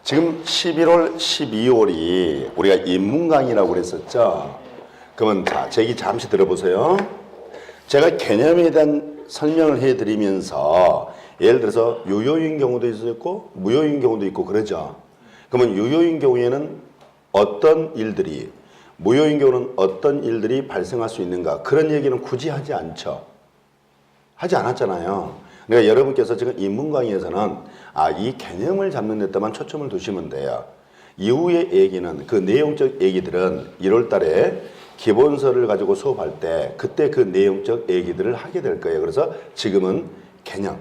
지금 11월, 12월이 우리가 인문강의라고 그랬었죠. 그러면 자, 제 얘기 잠시 들어보세요. 제가 개념에 대한 설명을 해드리면서 예를 들어서 유효인 경우도 있었고 무효인 경우도 있고 그러죠. 그러면 유효인 경우에는 어떤 일들이, 무효인 경우는 어떤 일들이 발생할 수 있는가, 그런 얘기는 굳이 하지 않죠. 하지 않았잖아요. 그러니까 여러분께서 지금 인문 강의에서는 이 개념을 잡는 데다만 초점을 두시면 돼요. 이후의 얘기는, 그 내용적 얘기들은 1월 달에 기본서를 가지고 수업할 때 그때 그 내용적 얘기들을 하게 될 거예요. 그래서 지금은 개념.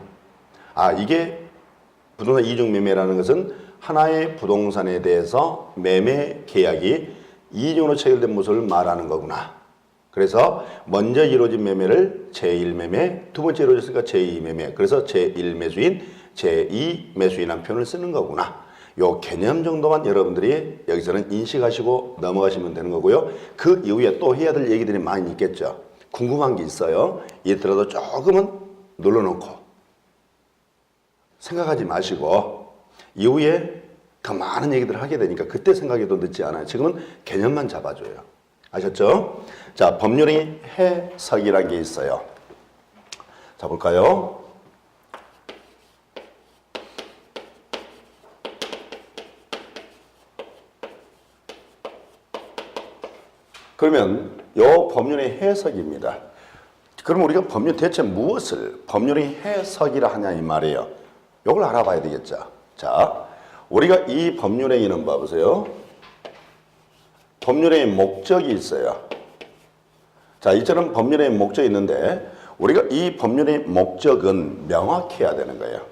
이게 부동산 이중 매매라는 것은 하나의 부동산에 대해서 매매 계약이 이중으로 체결된 모습을 말하는 거구나. 그래서 먼저 이루어진 매매를 제1매매, 두 번째 이루어졌으니까 제2매매, 그래서 제1매수인, 제2매수인이라는 표현을 쓰는 거구나. 요 개념 정도만 여러분들이 여기서는 인식하시고 넘어가시면 되는 거고요. 그 이후에 또 해야 될 얘기들이 많이 있겠죠. 궁금한 게 있어요. 이더라도 조금은 눌러놓고 생각하지 마시고 이후에 더 많은 얘기들을 하게 되니까 그때 생각해도 늦지 않아요. 지금은 개념만 잡아줘요. 아셨죠? 자, 법률의 해석이라는 게 있어요. 자, 볼까요? 그러면 요 법률의 해석입니다. 그럼 우리가 법률 대체 무엇을 법률의 해석이라 하냐 이 말이에요. 요걸 알아봐야 되겠죠. 자, 우리가 이 법률행위는 봐보세요. 법률의 목적이 있어요. 자, 이처럼 법률의 목적이 있는데 우리가 이 법률의 목적은 명확해야 되는 거예요.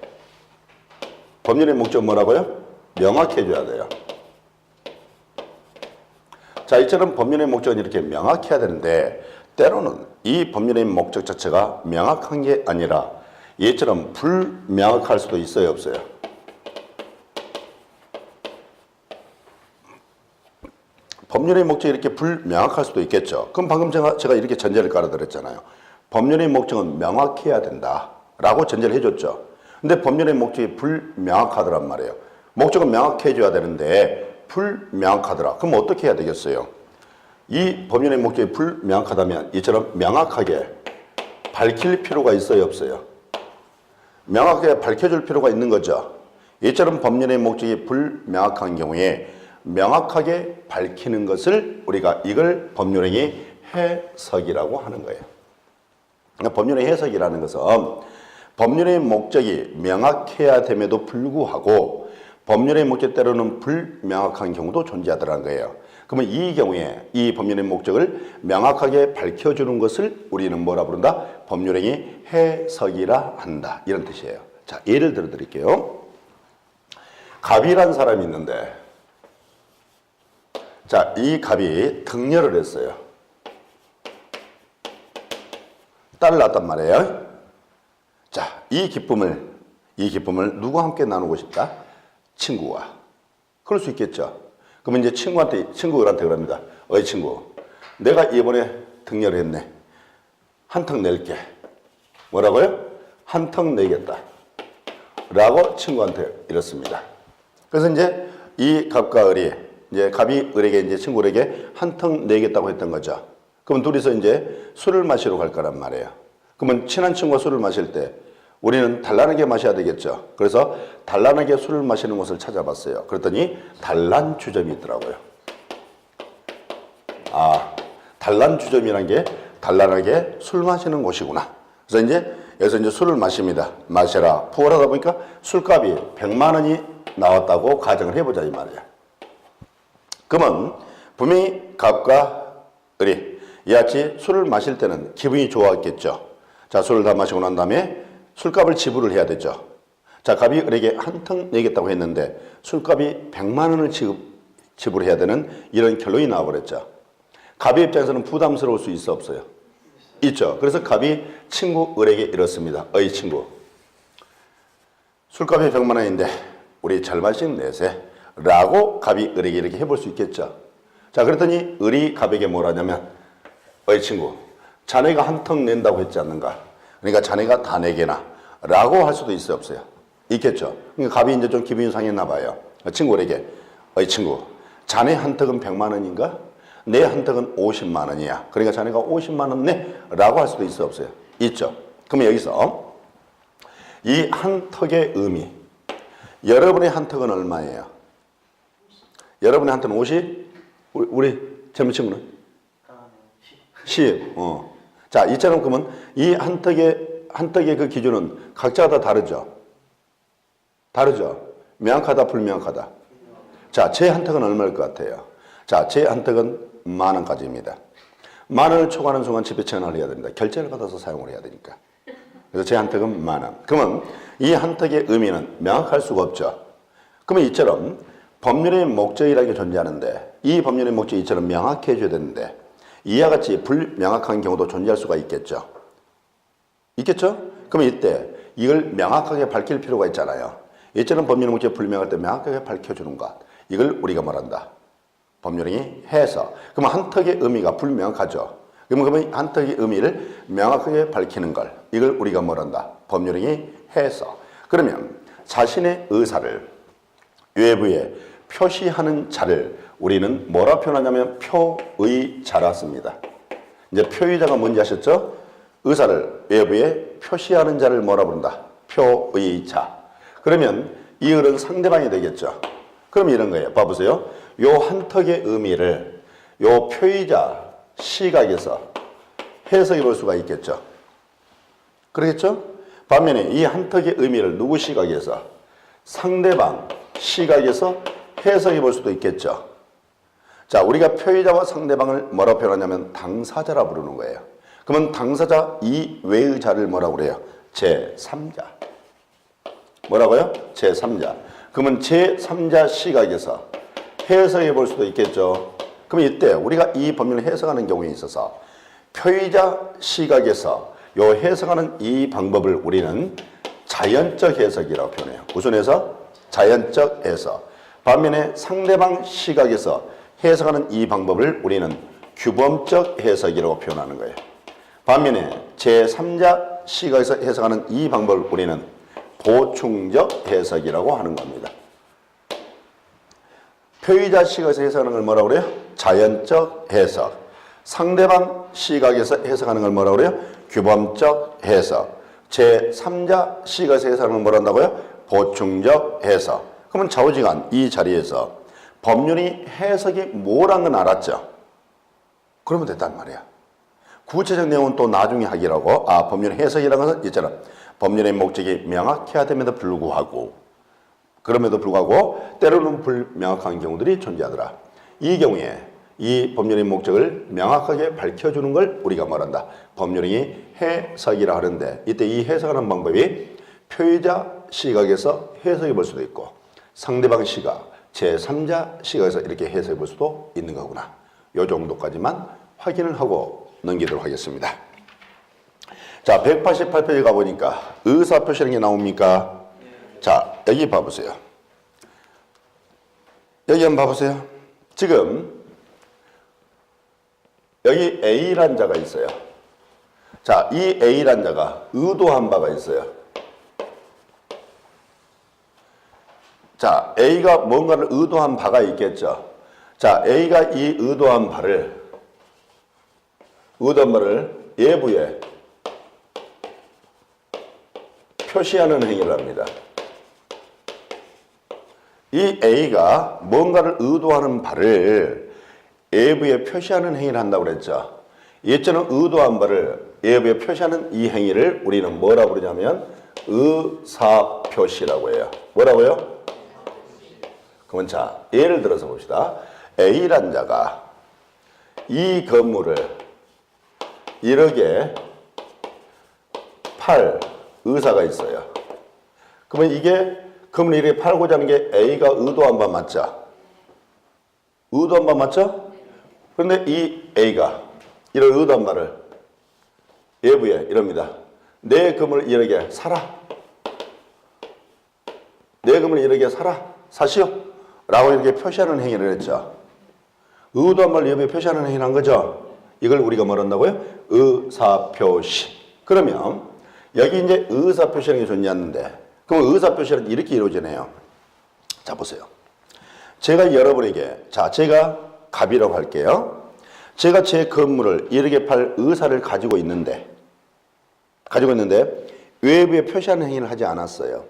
법률의 목적은 뭐라고요? 명확해져야 돼요. 자, 이처럼 법률의 목적은 이렇게 명확해야 되는데 때로는 이 법률의 목적 자체가 명확한 게 아니라 이처럼 불명확할 수도 있어요, 없어요? 법률의 목적이 이렇게 불명확할 수도 있겠죠. 그럼 방금 제가 이렇게 전제를 깔아드렸잖아요. 법률의 목적은 명확해야 된다라고 전제를 해줬죠. 근데 법률의 목적이 불명확하더란 말이에요. 목적은 명확해져야 되는데 불명확하더라. 그럼 어떻게 해야 되겠어요? 이 법률의 목적이 불명확하다면 이처럼 명확하게 밝힐 필요가 있어요, 없어요? 명확하게 밝혀줄 필요가 있는 거죠. 이처럼 법률의 목적이 불명확한 경우에 명확하게 밝히는 것을 우리가 이걸 법률행위 해석이라고 하는 거예요. 그러니까 법률의 해석이라는 것은 법률의 목적이 명확해야 됨에도 불구하고 법률의 목적 때로는 불명확한 경우도 존재하더라는 거예요. 그러면 이 경우에 이 법률의 목적을 명확하게 밝혀주는 것을 우리는 뭐라 부른다? 법률행위 해석이라 한다. 이런 뜻이에요. 자, 예를 들어 드릴게요. 갑이라는 사람이 있는데 자, 이 갑이 등려를 했어요. 딸을 낳았단 말이에요. 자, 이 기쁨을 누구와 함께 나누고 싶다? 친구와. 그럴 수 있겠죠. 그러면 이제 친구들한테 그럽니다. 어이 친구, 내가 이번에 등려를 했네. 한턱 낼게. 뭐라고요? 한턱 내겠다. 라고 친구한테 이렇습니다. 그래서 이제 이 갑과 을이 이제 갑이 을에게 이제 친구에게 한턱 내겠다고 했던 거죠. 그럼 둘이서 이제 술을 마시러 갈 거란 말이에요. 그러면 친한 친구가 술을 마실 때 우리는 단란하게 마셔야 되겠죠. 그래서 단란하게 술을 마시는 곳을 찾아봤어요. 그랬더니 단란주점이 있더라고요. 단란주점이라는 게 단란하게 술 마시는 곳이구나. 그래서 이제 여기서 이제 술을 마십니다. 마셔라. 부어하다 보니까 술값이 100만 원이 나왔다고 가정을 해보자 이 말이에요. 그러면 분명히 갑과 을이 이같이 술을 마실 때는 기분이 좋았겠죠. 자, 술을 다 마시고 난 다음에 술값을 지불을 해야 되죠. 자, 갑이 을에게 한턱 내겠다고 했는데 술값이 100만 원을 지불해야 되는 이런 결론이 나와버렸죠. 갑의 입장에서는 부담스러울 수 있어 없어요? 있죠. 그래서 갑이 친구 을에게 이렇습니다. 어이 친구, 술값이 100만 원인데 우리 절반씩 내세. 라고 갑이 을에게 이렇게 해볼 수 있겠죠. 자, 그랬더니 을이 갑에게 뭐라냐면 어이 친구, 자네가 한턱 낸다고 했지 않는가? 그러니까 자네가 다 내게나 라고 할 수도 있어요, 없어요? 있겠죠. 그러니까 갑이 이제 좀 기분이 상했나 봐요. 친구에게 어이 친구, 자네 한턱은 100만 원인가? 내 한턱은 50만 원이야. 그러니까 자네가 50만 원 내? 라고 할 수도 있어 없어요? 있죠. 그럼 여기서 이 한턱의 의미, 여러분의 한턱은 얼마예요? 여러분의 한턱은 50? 우리 젊은 친구는? 10. 자, 이처럼 그러면 이 한턱의 그 기준은 각자가 다 다르죠? 다르죠? 명확하다, 불명확하다? 자, 제 한턱은 얼마일 것 같아요? 자, 제 한턱은 10,000원까지입니다. 10,000원을 초과하는 순간 집에 전화를 해야 됩니다. 결제를 받아서 사용을 해야 되니까. 그래서 제 한턱은 10,000원. 그러면 이 한턱의 의미는 명확할 수가 없죠. 그러면 이처럼 법률의 목적이라는 게 존재하는데 이 법률의 목적이 이처럼 명확해 져야 되는데 이와 같이 불명확한 경우도 존재할 수가 있겠죠. 있겠죠? 그러면 이때 이걸 명확하게 밝힐 필요가 있잖아요. 이처럼 법률의 목적이 불명할 때 명확하게 밝혀주는 것. 이걸 우리가 말한다. 법률행위 해석. 그러면 한턱의 의미가 불명확하죠. 그러면 한턱의 의미를 명확하게 밝히는 걸. 이걸 우리가 말한다. 법률행위 해석. 그러면 자신의 의사를 외부에 표시하는 자를 우리는 뭐라 표현하냐면 표의자라 씁니다. 이제 표의자가 뭔지 아셨죠? 의사를 외부에 표시하는 자를 뭐라 부른다? 표의자. 그러면 이 글은 상대방이 되겠죠. 그럼 이런 거예요. 봐보세요. 요 한턱의 의미를 요 표의자 시각에서 해석해 볼 수가 있겠죠. 그렇겠죠? 반면에 이 한턱의 의미를 누구 시각에서? 상대방 시각에서 해석해 볼 수도 있겠죠. 자, 우리가 표의자와 상대방을 뭐라고 표현하냐면 당사자라 부르는 거예요. 그러면 당사자 이외의 자를 뭐라고 그래요? 제3자. 뭐라고요? 제3자. 그러면 제3자 시각에서 해석해 볼 수도 있겠죠. 그럼 이때 우리가 이 법률을 해석하는 경우에 있어서 표의자 시각에서 요 해석하는 이 방법을 우리는 자연적 해석이라고 표현해요. 무슨 해석? 자연적 해석. 반면에 상대방 시각에서 해석하는 이 방법을 우리는 규범적 해석이라고 표현하는 거예요. 반면에 제3자 시각에서 해석하는 이 방법을 우리는 보충적 해석이라고 하는 겁니다. 표의자 시각에서 해석하는 걸 뭐라고 그래요? 자연적 해석. 상대방 시각에서 해석하는 걸 뭐라고 그래요? 규범적 해석. 제3자 시각에서 해석하는 걸 뭐라 한다고요? 보충적 해석. 그러면 좌우지간 이 자리에서 법률이 해석이 뭐라는 건 알았죠? 그러면 됐단 말이야. 구체적 내용은 또 나중에 하기라고. 법률 해석이라는 것은 있잖아. 법률의 목적이 명확해야 됨에도 불구하고 때로는 불명확한 경우들이 존재하더라. 이 경우에 이 법률의 목적을 명확하게 밝혀주는 걸 우리가 말한다. 법률의 해석이라 하는데 이때 이 해석하는 방법이 표의자 시각에서 해석해 볼 수도 있고 상대방 시각, 제3자 시각에서 이렇게 해석해 볼 수도 있는 거구나. 요 정도까지만 확인을 하고 넘기도록 하겠습니다. 자, 188페이지 가보니까 의사표시라는 게 나옵니까? 자, 여기 봐보세요. 여기 한번 봐보세요. 지금 여기 A란 자가 있어요. 자, 이 A란 자가 의도한 바가 있어요. 자, A가 뭔가를 의도한 바가 있겠죠. 자, A가 이 의도한 바를 예부에 표시하는 행위를 합니다. 이 A가 뭔가를 의도하는 바를 예부에 표시하는 행위를 한다고 그랬죠. 예전에 의도한 바를 예부에 표시하는 이 행위를 우리는 뭐라고 그러냐면 의사표시라고 해요. 뭐라고요? 그러면 자, 예를 들어서 봅시다. A란 자가 이 건물을 1억에 팔 의사가 있어요. 그러면 이게 건물 1억에 팔고자 하는 게 A가 의도한 바 맞죠? 의도한 바 맞죠? 그런데 이 A가 이런 의도한 바를 예부에 이럽니다. 내 건물을 1억에 사라. 내 건물을 1억에 사라. 사시오. 라고 이렇게 표시하는 행위를 했죠. 의도한 바를 예부에 표시하는 행위를 한 거죠. 이걸 우리가 뭐 한다고요? 의사표시. 그러면 여기 이제 의사표시라는 게 존재하는데 그럼 의사표시는 이렇게 이루어지네요. 자, 보세요. 제가 여러분에게, 자, 제가 갑이라고 할게요. 제가 제 건물을 이렇게 팔 의사를 가지고 있는데 외부에 표시하는 행위를 하지 않았어요.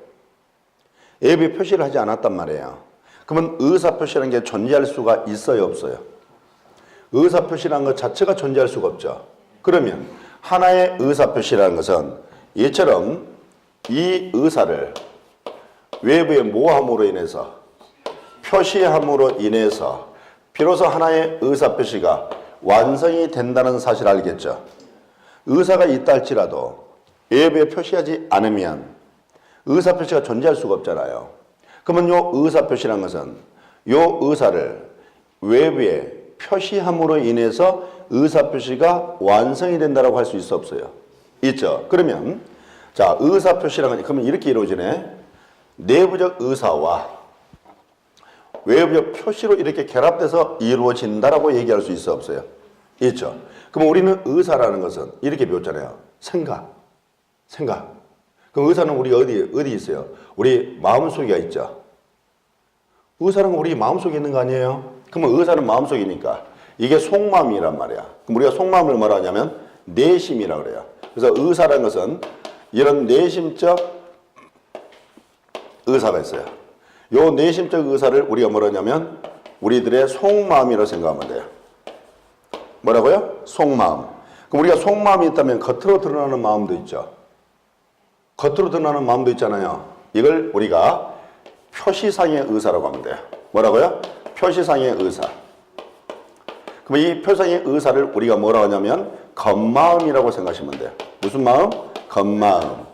외부에 표시를 하지 않았단 말이에요. 그러면 의사표시라는 게 존재할 수가 있어요, 없어요? 의사표시라는 것 자체가 존재할 수가 없죠. 그러면 하나의 의사표시라는 것은 이처럼 이 의사를 외부에 모함으로 인해서 표시함으로 인해서 비로소 하나의 의사표시가 완성이 된다는 사실을 알겠죠. 의사가 있다 할지라도 외부에 표시하지 않으면 의사표시가 존재할 수가 없잖아요. 그러면 요 의사표시라는 것은 요 의사를 외부에 표시함으로 인해서 의사표시가 완성이 된다고 할 수 있어 없어요? 있죠. 그러면 자, 의사표시라는 건 그러면 이렇게 이루어지네. 내부적 의사와 외부적 표시로 이렇게 결합돼서 이루어진다라고 얘기할 수 있어 없어요? 있죠. 그럼 우리는 의사라는 것은 이렇게 배웠잖아요. 생각. 그럼 의사는 우리 어디 있어요? 우리 마음속에 있죠. 의사는 우리 마음속에 있는 거 아니에요? 그러면 의사는 마음속이니까 이게 속마음이란 말이야. 그럼 우리가 속마음을 뭐라 하냐면 내심이라고 그래요. 그래서 의사라는 것은 이런 내심적 의사가 있어요. 요 내심적 의사를 우리가 뭐라 하냐면 우리들의 속마음이라고 생각하면 돼요. 뭐라고요? 속마음. 그럼 우리가 속마음이 있다면 겉으로 드러나는 마음도 있죠. 겉으로 드러나는 마음도 있잖아요. 이걸 우리가 표시상의 의사라고 하면 돼요. 뭐라고요? 표시상의 의사. 그럼 이 표시상의 의사를 우리가 뭐라고 하냐면 겉마음이라고 생각하시면 돼요. 무슨 마음? 겉마음.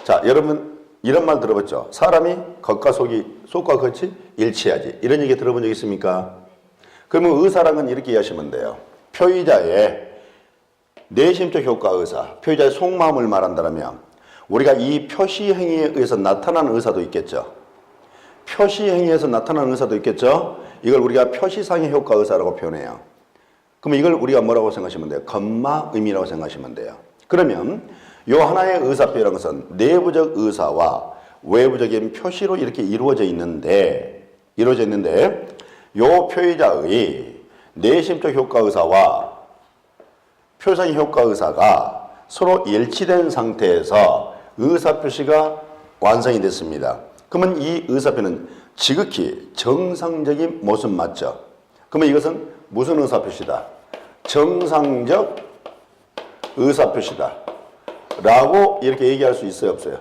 자, 여러분 이런 말 들어봤죠? 사람이 겉과 속과 겉이 일치하지. 이런 얘기 들어본 적 있습니까? 그러면 의사라는 건 이렇게 이해하시면 돼요. 표의자의 내심적 효과 의사, 표의자의 속마음을 말한다면 우리가 이 표시 행위에 의해서 나타나는 의사도 있겠죠. 표시 행위에서 나타나는 의사도 있겠죠. 이걸 우리가 표시상의 효과 의사라고 표현해요. 그럼 이걸 우리가 뭐라고 생각하시면 돼요? 겉마음이라고 생각하시면 돼요. 그러면 요 하나의 의사표라는 것은 내부적 의사와 외부적인 표시로 이렇게 이루어져 있는데 요 표의자의 내심적 효과 의사와 표상의 효과 의사가 서로 일치된 상태에서 의사표시가 완성이 됐습니다. 그러면 이 의사표는 지극히 정상적인 모습 맞죠? 그러면 이것은 무슨 의사표시다? 정상적 의사표시다 라고 이렇게 얘기할 수 있어요, 없어요?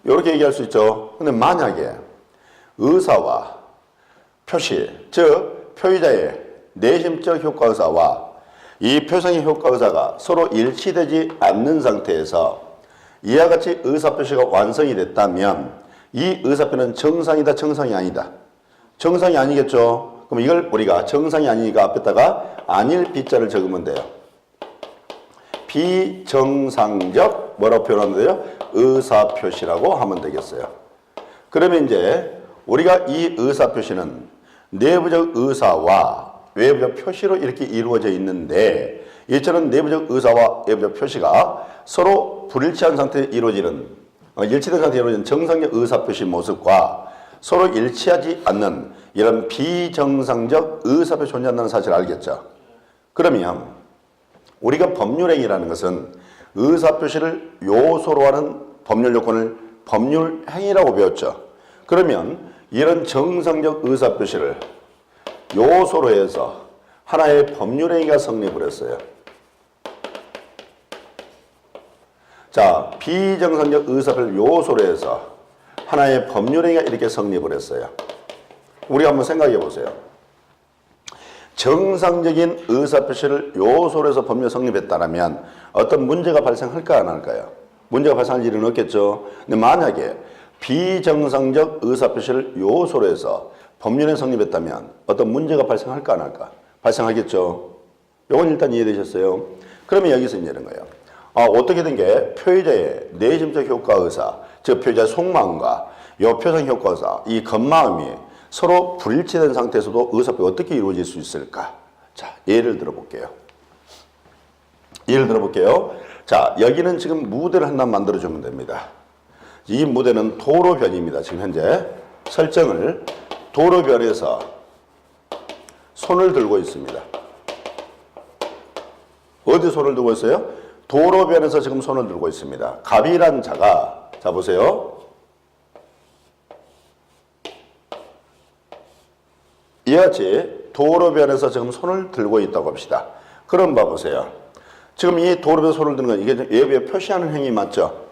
이렇게 얘기할 수 있죠. 근데 만약에 의사와 표시, 즉 표의자의 내심적 효과 의사와 이 표상의 효과 의사가 서로 일치되지 않는 상태에서 이와 같이 의사표시가 완성이 됐다면 이 의사표는 정상이다, 정상이 아니다? 정상이 아니겠죠. 그럼 이걸 우리가 정상이 아니니까 앞에다가 아닐 비자를 적으면 돼요. 비정상적 뭐라고 표현하면 돼요? 의사표시라고 하면 되겠어요. 그러면 이제 우리가 이 의사표시는 내부적 의사와 외부적 표시로 이렇게 이루어져 있는데 이처럼 내부적 의사와 외부적 표시가 서로 불일치한 상태에 이루어지는 일치된 상태에 이루어지는 정상적 의사표시 모습과 서로 일치하지 않는 이런 비정상적 의사표시 존재한다는 사실을 알겠죠. 그러면 우리가 법률행위라는 것은 의사표시를 요소로 하는 법률 요건을 법률행위라고 배웠죠. 그러면 이런 정상적 의사표시를 요소로 해서 하나의 법률행위가 성립을 했어요. 자, 비정상적 의사표시를 요소로 해서 하나의 법률행위가 이렇게 성립을 했어요. 우리 한번 생각해 보세요. 정상적인 의사표시를 요소로 해서 법률 성립했다면 어떤 문제가 발생할까 안 할까요? 문제가 발생할 일은 없겠죠. 근데 만약에 비정상적 의사표시를 요소로 해서 법률에 성립했다면 어떤 문제가 발생할까 안 할까? 발생하겠죠. 이건 일단 이해되셨어요? 그러면 여기서 이제 이런 거예요. 어떻게 된 게 표의자의 내심적 효과 의사, 즉 표의자의 속마음과 요 표상 효과 의사, 이 겉마음이 서로 불일치된 상태에서도 의사표가 어떻게 이루어질 수 있을까? 자, 예를 들어볼게요. 자, 여기는 지금 무대를 하나 만들어주면 됩니다. 이 무대는 도로변입니다. 지금 현재 설정을 도로변에서 손을 들고 있습니다. 어디 손을 들고 있어요? 도로변에서 지금 손을 들고 있습니다. 갑이란 자가, 자 보세요. 이와 같이 도로변에서 지금 손을 들고 있다고 합시다. 그럼 봐보세요. 지금 이 도로변에서 손을 드는 건 이게 외부에 표시하는 행위 맞죠?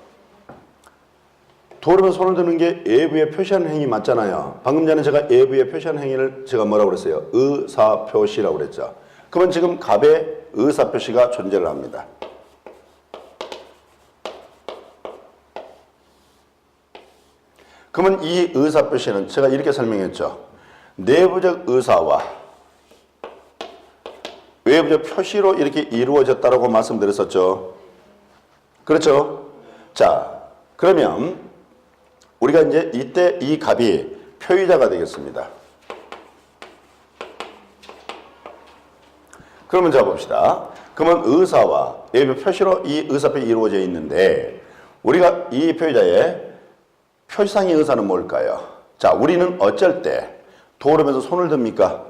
도로변에서 손을 드는 게 외부에 표시하는 행위 맞잖아요. 방금 전에 제가 외부에 표시하는 행위를 제가 뭐라고 그랬어요? 의사표시라고 그랬죠. 그러면 지금 갑의 의사표시가 존재를 합니다. 그러면 이 의사표시는 제가 이렇게 설명했죠. 내부적 의사와 외부적 표시로 이렇게 이루어졌다라고 말씀드렸었죠. 그렇죠? 자, 그러면 우리가 이제 이때 이 갑이 표의자가 되겠습니다. 그러면 자 봅시다. 그러면 의사와 외부 표시로 이 의사표시 이루어져 있는데 우리가 이 표의자의 표시상의 의사는 뭘까요? 자, 우리는 어쩔 때 도로변에서 손을 듭니까?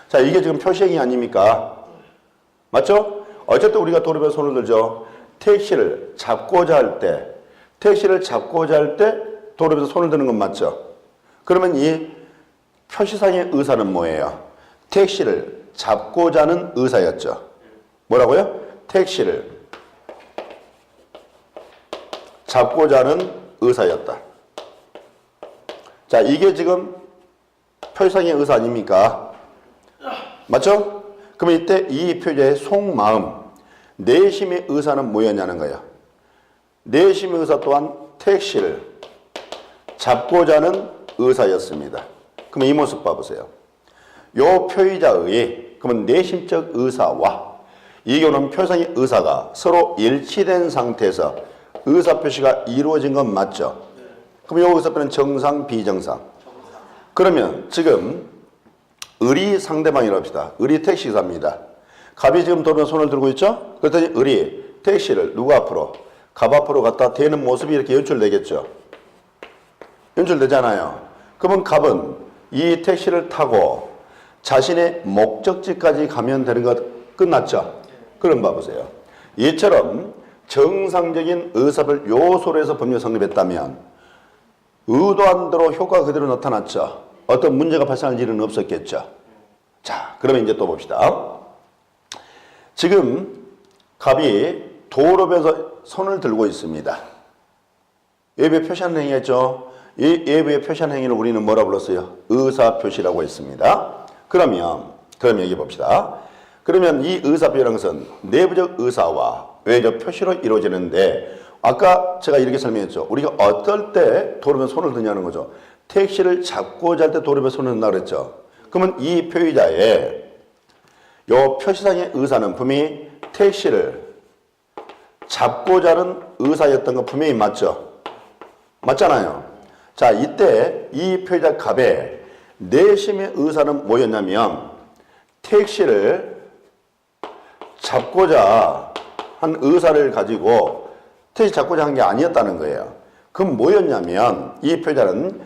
자, 이게 지금 표시행위 아닙니까? 맞죠? 어쩔 때 우리가 도로변에서 손을 들죠. 택시를 잡고자 할 때 도로변에서 손을 드는 건 맞죠? 그러면 이 표시상의 의사는 뭐예요? 택시를 잡고자 하는 의사였죠. 뭐라고요? 택시를 잡고자 하는 의사였다. 자, 이게 지금 표시상의 의사 아닙니까? 맞죠? 그럼 이때 이 표제의 속마음, 내심의 의사는 뭐였냐는 거예요. 내심의 의사 또한 택시를 잡고자 하는 의사였습니다. 그럼 이 모습 봐보세요. 요 표의자의 그러면 내심적 의사와 이 경우는 표상의 의사가 서로 일치된 상태에서 의사표시가 이루어진 건 맞죠? 그럼 요 의사표는 정상, 비정상. 그러면 지금 을이 상대방이라고 합시다. 을이 택시기사입니다. 갑이 지금 도로에 손을 들고 있죠? 그랬더니 을이 택시를 누구 앞으로? 갑 앞으로 갖다 대는 모습이 이렇게 연출되겠죠? 연출되잖아요. 그러면 갑은 이 택시를 타고 자신의 목적지까지 가면 되는 것 끝났죠? 그럼 봐보세요. 이처럼 정상적인 의사별 요소로 해서 법률 성립했다면 의도한 대로 효과가 그대로 나타났죠? 어떤 문제가 발생할 일은 없었겠죠? 자, 그러면 이제 또 봅시다. 지금 갑이 도로변에서 손을 들고 있습니다. 외부에 표시하는 행위였죠? 이 외부에 표시하는 행위를 우리는 뭐라 불렀어요? 의사표시라고 했습니다. 그러면 여기 봅시다. 그러면 이 의사표시라는 것은 내부적 의사와 외부적 표시로 이루어지는데 아까 제가 이렇게 설명했죠. 우리가 어떨 때 도로변 손을 드냐는 거죠. 택시를 잡고자 할 때 도로변 손을 든다 그랬죠. 그러면 이 표의자의 요 표시상의 의사는 분명히 택시를 잡고자 하는 의사였던 거 분명히 맞죠? 맞잖아요. 자, 이때 이 표의자 갑의 내심의 의사는 뭐였냐면 택시를 잡고자 한 의사를 가지고 택시 잡고자 한 게 아니었다는 거예요. 그럼 뭐였냐면 이 표의자는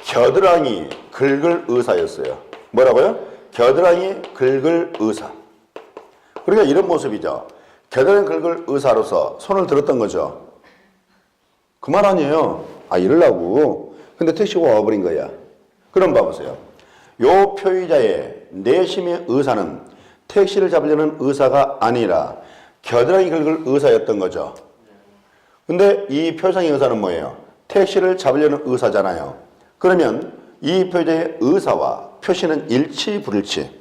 겨드랑이 긁을 의사였어요. 뭐라고요? 겨드랑이 긁을 의사. 그러니까 이런 모습이죠. 겨드랑이 긁을 의사로서 손을 들었던 거죠. 그 말 아니에요. 아, 이러려고. 근데 택시가 와버린 거야. 그럼 봐보세요. 요 표의자의 내심의 의사는 택시를 잡으려는 의사가 아니라 겨드랑이 긁을 의사였던 거죠. 근데 이 표상의 의사는 뭐예요? 택시를 잡으려는 의사잖아요. 그러면 이 표의자의 의사와 표시는 일치, 불일치?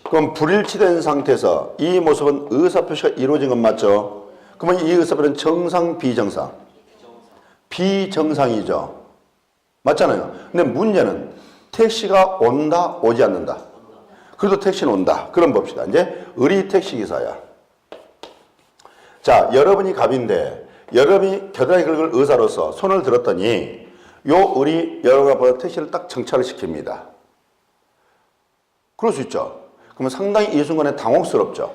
그럼 불일치된 상태에서 이 모습은 의사표시가 이루어진 건 맞죠? 그러면 이 의사표는 정상, 비정상? 비정상이죠. 맞잖아요. 근데 문제는 택시가 온다, 오지 않는다. 그래도 택시는 온다. 그럼 봅시다. 이제 을이 택시기사야. 자, 여러분이 갑인데 여러분이 겨드랑이 긁을 의사로서 손을 들었더니 요 을이 여러분 앞에 택시를 딱 정차를 시킵니다. 그럴 수 있죠. 그러면 상당히 이 순간에 당혹스럽죠.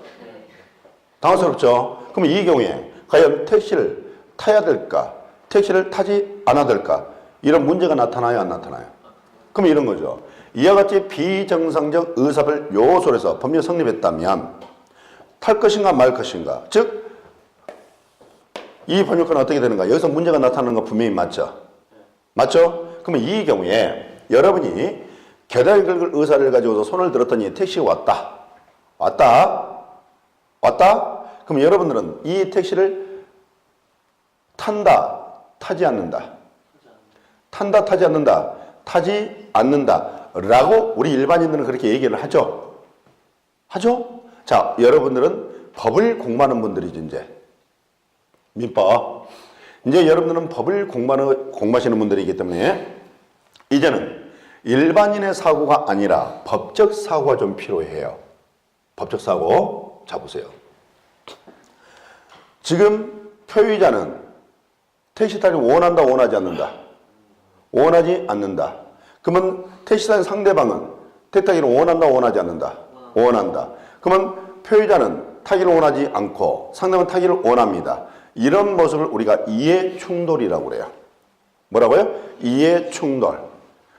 당혹스럽죠. 그럼 이 경우에 과연 택시를 타야 될까? 택시를 타지 않아야 될까? 이런 문제가 나타나요, 안 나타나요? 그럼 이런 거죠. 이와 같이 비정상적 의사별 요소에서 법률 성립했다면 탈 것인가 말 것인가. 즉, 이 법률권은 어떻게 되는가? 여기서 문제가 나타나는 거 분명히 맞죠? 맞죠? 그러면 이 경우에 여러분이 계단을 긁을 의사를 가지고서 손을 들었더니 택시가 왔다. 그럼 여러분들은 이 택시를 탄다, 타지 않는다. 탄다, 타지 않는다. 타지 않는다. 라고 우리 일반인들은 그렇게 얘기를 하죠. 하죠? 자, 여러분들은 법을 공부하는 분들이죠, 이제. 민법. 이제 여러분들은 법을 공부하시는 분들이기 때문에 이제는 일반인의 사고가 아니라 법적 사고가 좀 필요해요. 법적 사고. 자, 보세요. 지금 표의자는 택시 타기를 원한다, 원하지 않는다? 원하지 않는다. 그러면 택시 타는 상대방은 택시 타기를 원한다, 원하지 않는다? 원한다. 그러면 표의자는 타기를 원하지 않고 상대방은 타기를 원합니다. 이런 모습을 우리가 이해 충돌이라고 그래요. 뭐라고요? 이해 충돌.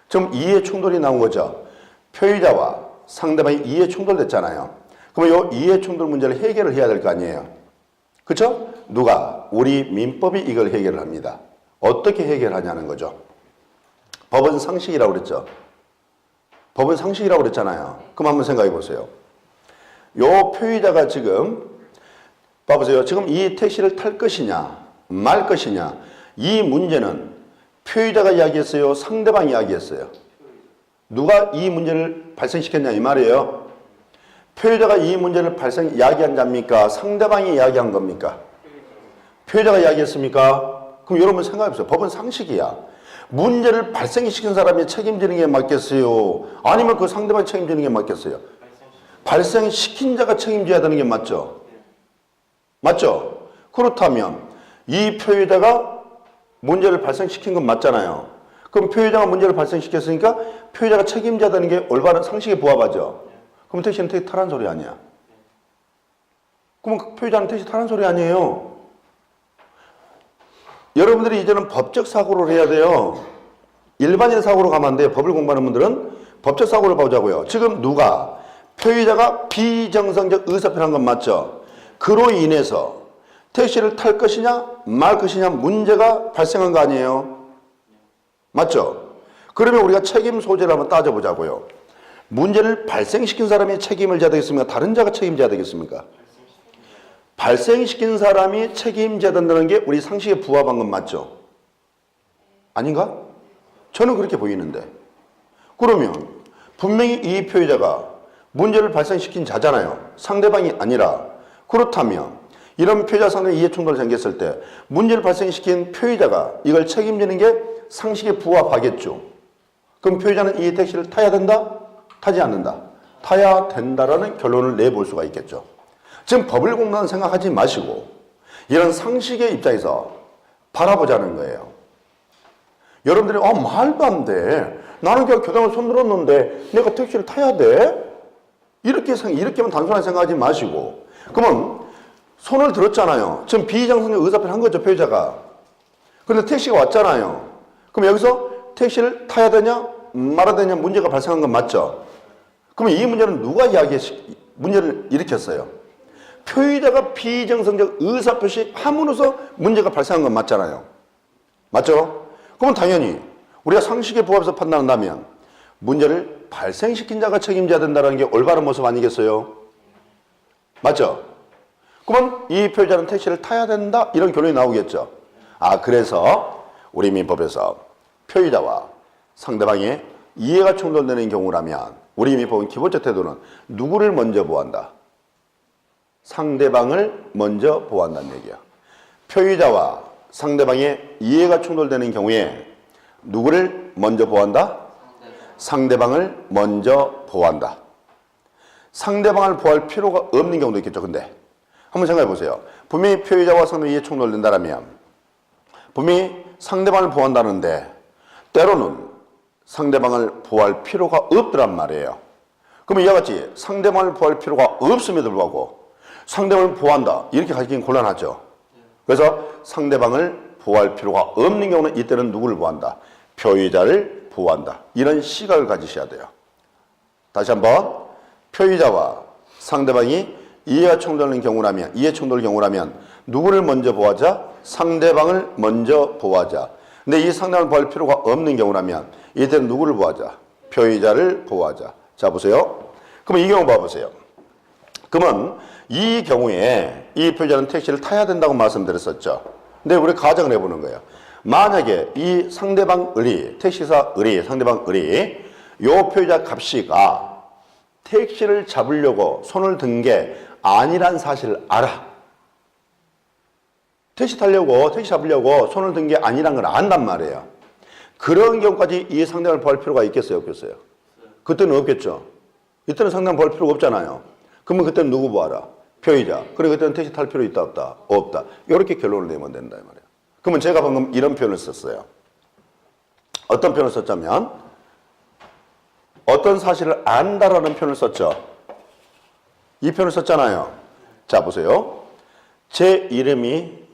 지금 이해 충돌이 나온 거죠. 표의자와 상대방이 이해 충돌됐잖아요. 그러면 이 이해 충돌 문제를 해결을 해야 될 거 아니에요. 그렇죠? 누가? 우리 민법이 이걸 해결을 합니다. 어떻게 해결하냐는 거죠. 법은 상식이라고 그랬죠. 법은 상식이라고 그랬잖아요. 그럼 한번 생각해 보세요. 요 표의자가 지금 봐보세요. 지금 이 택시를 탈 것이냐 말 것이냐 이 문제는 표의자가 이야기했어요? 상대방이 이야기했어요? 누가 이 문제를 발생시켰냐 이 말이에요. 표의자가 이 문제를 이야기한 자입니까? 상대방이 이야기한 겁니까? 표의자가 이야기했습니까? 그럼 여러분 생각해보세요. 법은 상식이야. 문제를 발생시킨 사람이 책임지는 게 맞겠어요? 아니면 그 상대방이 책임지는 게 맞겠어요? 발생시킨 자가 책임져야 되는 게 맞죠? 맞죠? 그렇다면 이 표의자가 문제를 발생시킨 건 맞잖아요. 그럼 표의자가 문제를 발생시켰으니까 표의자가 책임져야 되는 게 올바른 상식에 부합하죠? 그럼 택시는 택시 타라는 소리 아니야? 그럼 표의자는 택시 타라는 소리 아니에요? 여러분들이 이제는 법적 사고를 해야 돼요. 일반인 사고로 가면 안 돼요. 법을 공부하는 분들은 법적 사고를 보자고요. 지금 누가? 표의자가 비정상적 의사표현한 건 맞죠? 그로 인해서 택시를 탈 것이냐 말 것이냐 문제가 발생한 거 아니에요? 맞죠? 그러면 우리가 책임 소재를 한번 따져보자고요. 문제를 발생시킨 사람이 책임을 져야 되겠습니까? 다른 자가 책임져야 되겠습니까? 발생시킨 사람이 책임져야 된다는 게 우리 상식에 부합한 건 맞죠? 아닌가? 저는 그렇게 보이는데. 그러면 분명히 이 표의자가 문제를 발생시킨 자잖아요. 상대방이 아니라. 그렇다면 이런 표의자 상대 이해 충돌이 생겼을 때 문제를 발생시킨 표의자가 이걸 책임지는 게 상식에 부합하겠죠. 그럼 표의자는 이 택시를 타야 된다? 타지 않는다? 타야 된다라는 결론을 내볼 수가 있겠죠. 지금 법을 공부하는 생각하지 마시고 이런 상식의 입장에서 바라보자는 거예요. 여러분들이 말도 안 돼. 나는 그냥 교당을 손들었는데 내가 택시를 타야 돼? 이렇게만 단순하게 생각하지 마시고 그러면 손을 들었잖아요. 지금 비정상적 의사표현을 한 거죠, 표의자가. 그런데 택시가 왔잖아요. 그럼 여기서 택시를 타야 되냐 말아야 되냐 문제가 발생한 건 맞죠? 그러면 이 문제는 누가 문제를 일으켰어요? 표의자가 비정상적 의사표시 함으로써 문제가 발생한 건 맞잖아요. 맞죠? 그러면 당연히 우리가 상식에 부합해서 판단한다면 문제를 발생시킨 자가 책임져야 된다는 게 올바른 모습 아니겠어요? 맞죠? 그러면 이 표의자는 택시를 타야 된다 이런 결론이 나오겠죠. 그래서 우리 민법에서 표의자와 상대방의 이해가 충돌되는 경우라면 우리 민법은 기본적 태도는 누구를 먼저 보호한다? 상대방을 먼저 보호한다는 얘기야. 표의자와 상대방의 이해가 충돌되는 경우에 누구를 먼저 보호한다? 상대방을 먼저 보호한다. 상대방을 보호할 필요가 없는 경우도 있겠죠. 근데 한번 생각해 보세요. 분명히 표의자와 상대방의 이해 충돌된다면 분명히 상대방을 보호한다는데 때로는 상대방을 보호할 필요가 없더란 말이에요. 그러면 이와 같이 상대방을 보호할 필요가 없음에도 불구하고 상대방을 보호한다 이렇게 가기는 곤란하죠. 그래서 상대방을 보호할 필요가 없는 경우는 이때는 누구를 보호한다? 표의자를 보호한다. 이런 시각을 가지셔야 돼요. 다시 한번 표의자와 상대방이 이해 충돌의 경우라면 누구를 먼저 보호하자? 상대방을 먼저 보호하자. 근데 이 상대방을 보호할 필요가 없는 경우라면 이때는 누구를 보호하자? 표의자를 보호하자. 자, 보세요. 그럼 이 경우 봐보세요. 그러면 이 경우에 이 표의자는 택시를 타야 된다고 말씀드렸었죠. 근데 우리 가정을 해보는 거예요. 만약에 이 상대방 의리, 택시사 의리, 상대방 의리, 요 표의자 갑씨가 택시를 잡으려고 손을 든 게 아니란 사실을 알아. 택시 잡으려고 손을 든 게 아니란 걸 안단 말이에요. 그런 경우까지 이 상대방을 보호할 필요가 있겠어요, 없겠어요? 그때는 없겠죠. 이때는 상대방 보호할 필요가 없잖아요. 그러면 그때는 누구 보호하라? 표의자. 그래, 그때는 택시 탈 필요 있다, 없다? 없다. 이렇게 결론을 내면 된다, 이 말이에요. 그러면 제가 방금 이런 표현을 썼어요. 어떤 표현을 썼자면, 어떤 사실을 안다라는 표현을 썼죠. 이 표현을 썼잖아요. 자, 보세요. 제 이름이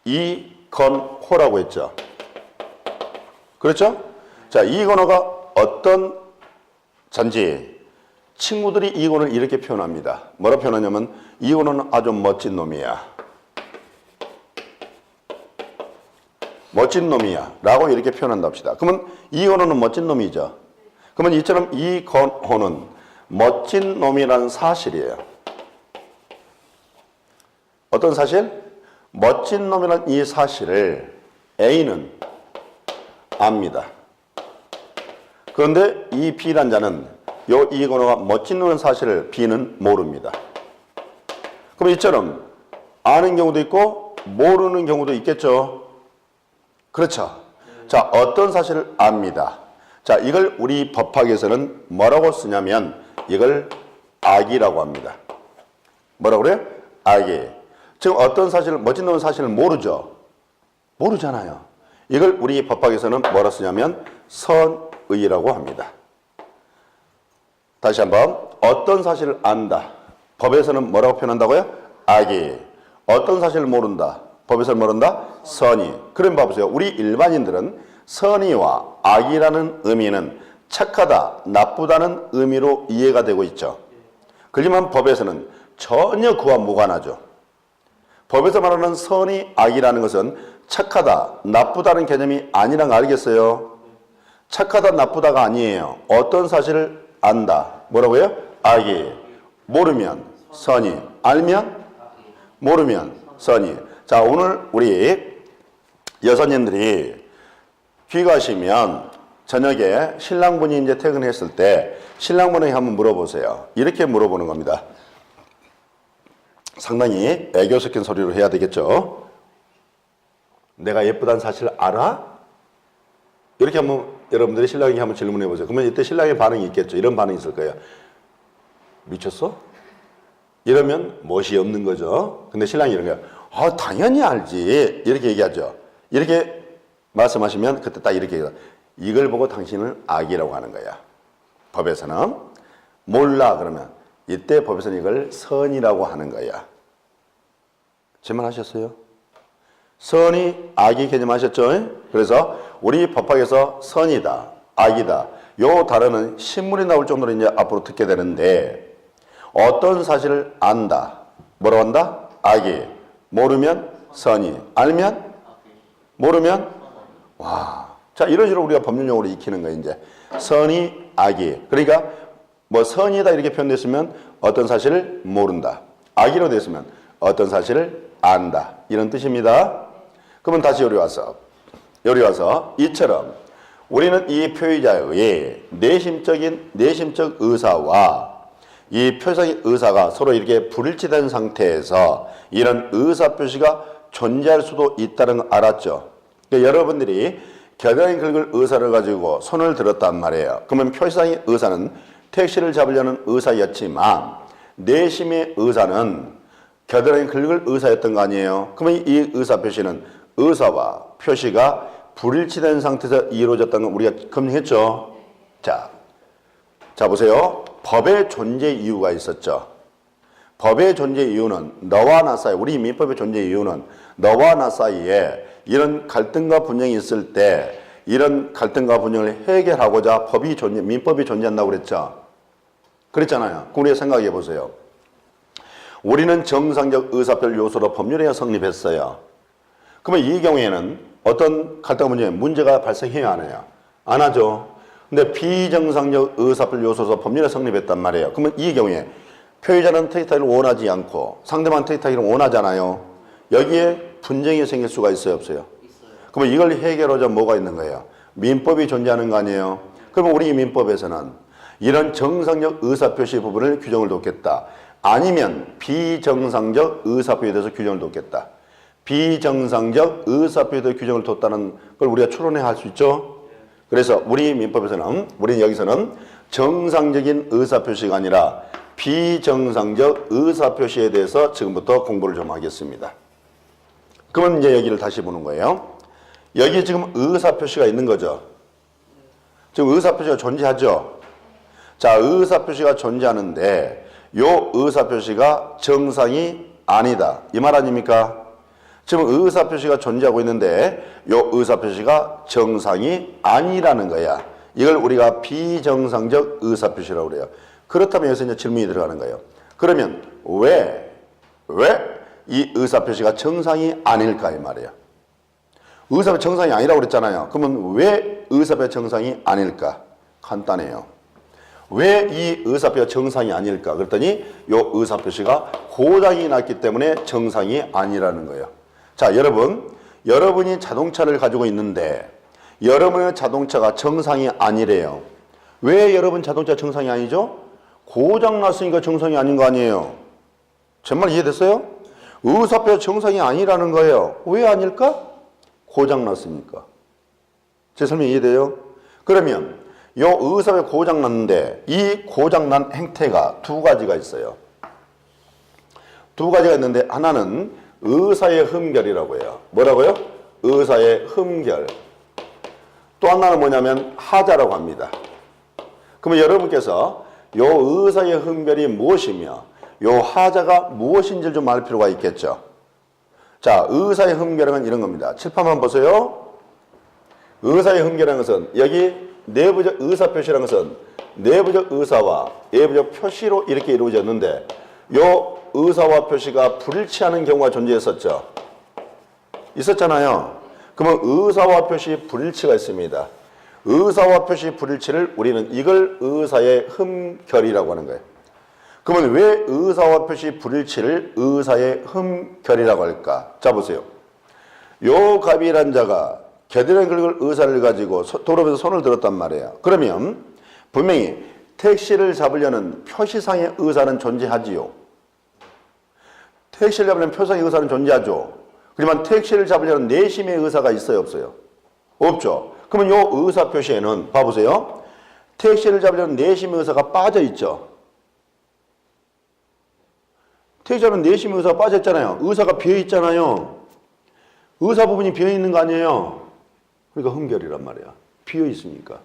이건호라고 했죠. 그렇죠? 자, 이건호가 어떤 잔지, 친구들이 이건호를 이렇게 표현합니다. 뭐라 표현하냐면, 이건호는 아주 멋진 놈이야. 멋진 놈이야. 라고 이렇게 표현한다 합시다. 그러면 이건호는 멋진 놈이죠. 그러면 이처럼 이건호는 멋진 놈이라는 사실이에요. 어떤 사실? 멋진 놈이라는 이 사실을 A는 압니다. 그런데 이 B란 자는 요 이건호가 멋진 놈이라는 사실을 B는 모릅니다. 그럼 이처럼 아는 경우도 있고 모르는 경우도 있겠죠. 그렇죠. 자, 어떤 사실을 압니다. 자, 이걸 우리 법학에서는 뭐라고 쓰냐면 이걸 악이라고 합니다. 뭐라고 그래요? 악이. 지금 어떤 사실을, 멋진 놈은 사실을 모르죠. 모르잖아요. 이걸 우리 법학에서는 뭐라 쓰냐면 선의라고 합니다. 다시 한번, 어떤 사실을 안다. 법에서는 뭐라고 표현한다고요? 악이. 어떤 사실을 모른다. 법에서는 모른다? 선의. 그럼 봐보세요. 우리 일반인들은 선의와 악이라는 의미는 착하다, 나쁘다는 의미로 이해가 되고 있죠. 그렇지만 법에서는 전혀 그와 무관하죠. 법에서 말하는 선의, 악이라는 것은 착하다, 나쁘다는 개념이 아니란 거 알겠어요? 착하다, 나쁘다가 아니에요. 어떤 사실을 안다. 뭐라고요? 악이. 모르면 선의. 알면? 모르면 선의. 자, 오늘 우리 여사님들이 귀가하시면 저녁에 신랑분이 이제 퇴근했을 때 신랑분에게 한번 물어보세요. 이렇게 물어보는 겁니다. 상당히 애교 섞인 소리로 해야 되겠죠. 내가 예쁘다는 사실을 알아? 이렇게 한번 여러분들이 신랑에게 한번 질문해 보세요. 그러면 이때 신랑의 반응이 있겠죠. 이런 반응이 있을 거예요. 미쳤어? 이러면 멋이 없는 거죠. 근데 신랑이 이런 거예요. 아, 당연히 알지. 이렇게 얘기하죠. 이렇게 말씀하시면 그때 딱 이렇게 얘기해요. 이걸 보고 당신은 악이라고 하는 거야. 법에서는. 몰라 그러면 이때 법에서는 이걸 선이라고 하는 거야. 제 말 하셨어요? 선이 악이 개념하셨죠? 그래서 우리 법학에서 선이다, 악이다. 요 단어는 신문에 나올 정도로 이제 앞으로 듣게 되는데 어떤 사실을 안다. 뭐라고 한다? 악이. 모르면 선이. 알면? 모르면? 와. 자, 이런 식으로 우리가 법률용어로 익히는 거예요, 이제. 선이, 악이. 그러니까 뭐 선이다 이렇게 표현됐으면 어떤 사실을 모른다. 악이로 됐으면 어떤 사실을 안다. 이런 뜻입니다. 그러면 다시 여기 와서 이처럼 우리는 이 표의자의 내심적 의사와 이 표상의 의사가 서로 이렇게 불일치된 상태에서 이런 의사 표시가 존재할 수도 있다는 걸 알았죠. 그러니까 여러분들이 겨드랑이 긁을 의사를 가지고 손을 들었단 말이에요. 그러면 표상의 의사는 택시를 잡으려는 의사였지만 내심의 의사는 겨드랑이 긁을 의사였던 거 아니에요. 그러면 이 의사 표시는 의사와 표시가 불일치된 상태에서 이루어졌다는 걸 우리가 검증했죠. 자 보세요. 법의 존재 이유가 있었죠. 법의 존재 이유는 너와 나 사이, 우리 민법의 존재 이유는 너와 나 사이에 이런 갈등과 분쟁이 있을 때 이런 갈등과 분쟁을 해결하고자 민법이 존재한다고 그랬죠. 그랬잖아요. 우리가 생각해 보세요. 우리는 정상적 의사표를 요소로 법률에 성립했어요. 그러면 이 경우에는 어떤 갈등과 분쟁에 문제가 발생해야 안 해요? 안 하죠. 근데 비정상적 의사표를 요소로 법률에 성립했단 말이에요. 그러면 이 경우에 표의자는 택하기를 원하지 않고 상대방 택하기를 원하잖아요. 여기에 분쟁이 생길 수가 있어요, 없어요? 그러면 이걸 해결하자 뭐가 있는 거예요? 민법이 존재하는 거 아니에요? 그러면 우리 민법에서는 이런 정상적 의사표시 부분을 규정을 뒀겠다. 아니면 비정상적 의사표에 대해서 규정을 뒀겠다. 비정상적 의사표에 대해서 규정을 뒀다는 걸 우리가 추론해 할 수 있죠? 그래서 우리 민법에서는, 우리는 여기서는 정상적인 의사표시가 아니라 비정상적 의사표시에 대해서 지금부터 공부를 좀 하겠습니다. 그러면 이제 여기를 다시 보는 거예요. 여기 지금 의사표시가 있는 거죠. 지금 의사표시가 존재하죠. 자, 의사표시가 존재하는데 요 의사표시가 정상이 아니다. 이 말 아닙니까? 지금 의사표시가 존재하고 있는데 요 의사표시가 정상이 아니라는 거야. 이걸 우리가 비정상적 의사표시라고 그래요. 그렇다면 여기서 이제 질문이 들어가는 거예요. 그러면 왜 이 의사표시가 정상이 아닐까 이 말이에요. 의사표시 정상이 아니라고 그랬잖아요. 그러면 왜 의사표시 정상이 아닐까? 간단해요. 왜 이 의사표시가 정상이 아닐까? 그랬더니 이 의사표시가 고장이 났기 때문에 정상이 아니라는 거예요. 자, 여러분이 자동차를 가지고 있는데 여러분의 자동차가 정상이 아니래요. 왜 여러분 자동차 정상이 아니죠? 고장 났으니까 정상이 아닌 거 아니에요. 제 말 이해됐어요? 의사표시 정상이 아니라는 거예요. 왜 아닐까? 고장 났으니까. 제 설명 이해돼요? 그러면 이 의사표시 고장 났는데 이 고장 난 행태가 두 가지가 있어요. 두 가지가 있는데 하나는 의사의 흠결이라고 해요. 뭐라고요? 의사의 흠결. 또 하나는 뭐냐면 하자라고 합니다. 그러면 여러분께서 이 의사의 흠결이 무엇이며 이 하자가 무엇인지를 좀 알 필요가 있겠죠. 자, 의사의 흠결은 이런 겁니다. 칠판만 보세요. 의사의 흠결이라는 것은 여기 내부적 의사표시라는 것은 내부적 의사와 외부적 표시로 이렇게 이루어졌는데 이 의사와 표시가 불일치하는 경우가 존재했었죠. 있었잖아요. 그러면 의사와 표시 불일치가 있습니다. 의사와 표시 불일치를 우리는 이걸 의사의 흠결이라고 하는 거예요. 그러면 왜 의사와 표시 불일치를 의사의 흠결이라고 할까? 자, 보세요. 요 갑이란 자가 겨드랑이 긁을 의사를 가지고 도로에서 손을 들었단 말이에요. 그러면 분명히 택시를 잡으려는 표시상의 의사는 존재하지요. 택시를 잡으려는 표시상의 의사는 존재하죠. 그렇지만 택시를 잡으려는 내심의 의사가 있어요, 없어요? 없죠. 그러면 요 의사 표시에는 봐보세요. 택시를 잡으려는 내심의 의사가 빠져 있죠. 택시 잡으려는 내심의 의사가 빠져 있잖아요. 의사가 비어 있잖아요. 의사 부분이 비어 있는 거 아니에요. 그러니까 흠결이란 말이야. 비어 있으니까.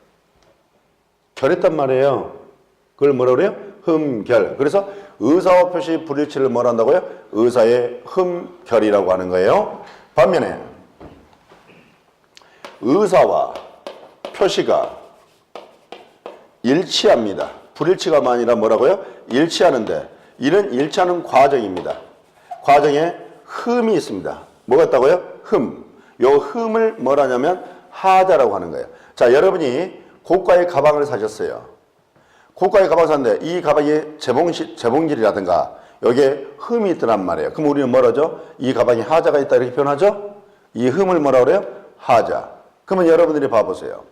결했단 말이에요. 그걸 뭐라 그래요? 흠결. 그래서 의사와 표시 불일치를 뭐라 한다고요? 의사의 흠결이라고 하는 거예요. 반면에 의사와 표시가 일치합니다. 불일치가 아니라 뭐라고요? 일치하는데 이런 일치하는 과정입니다. 과정에 흠이 있습니다. 뭐가 있다고요? 흠. 요 흠을 뭐라 하냐면 하자라고 하는 거예요. 자, 여러분이 고가의 가방을 사셨어요. 고가의 가방을 샀는데 이 가방에 재봉질이라든가 여기에 흠이 있더란 말이에요. 그럼 우리는 뭐라 하죠? 이 가방에 하자가 있다 이렇게 표현하죠? 이 흠을 뭐라 그래요? 하자. 그러면 여러분들이 봐보세요.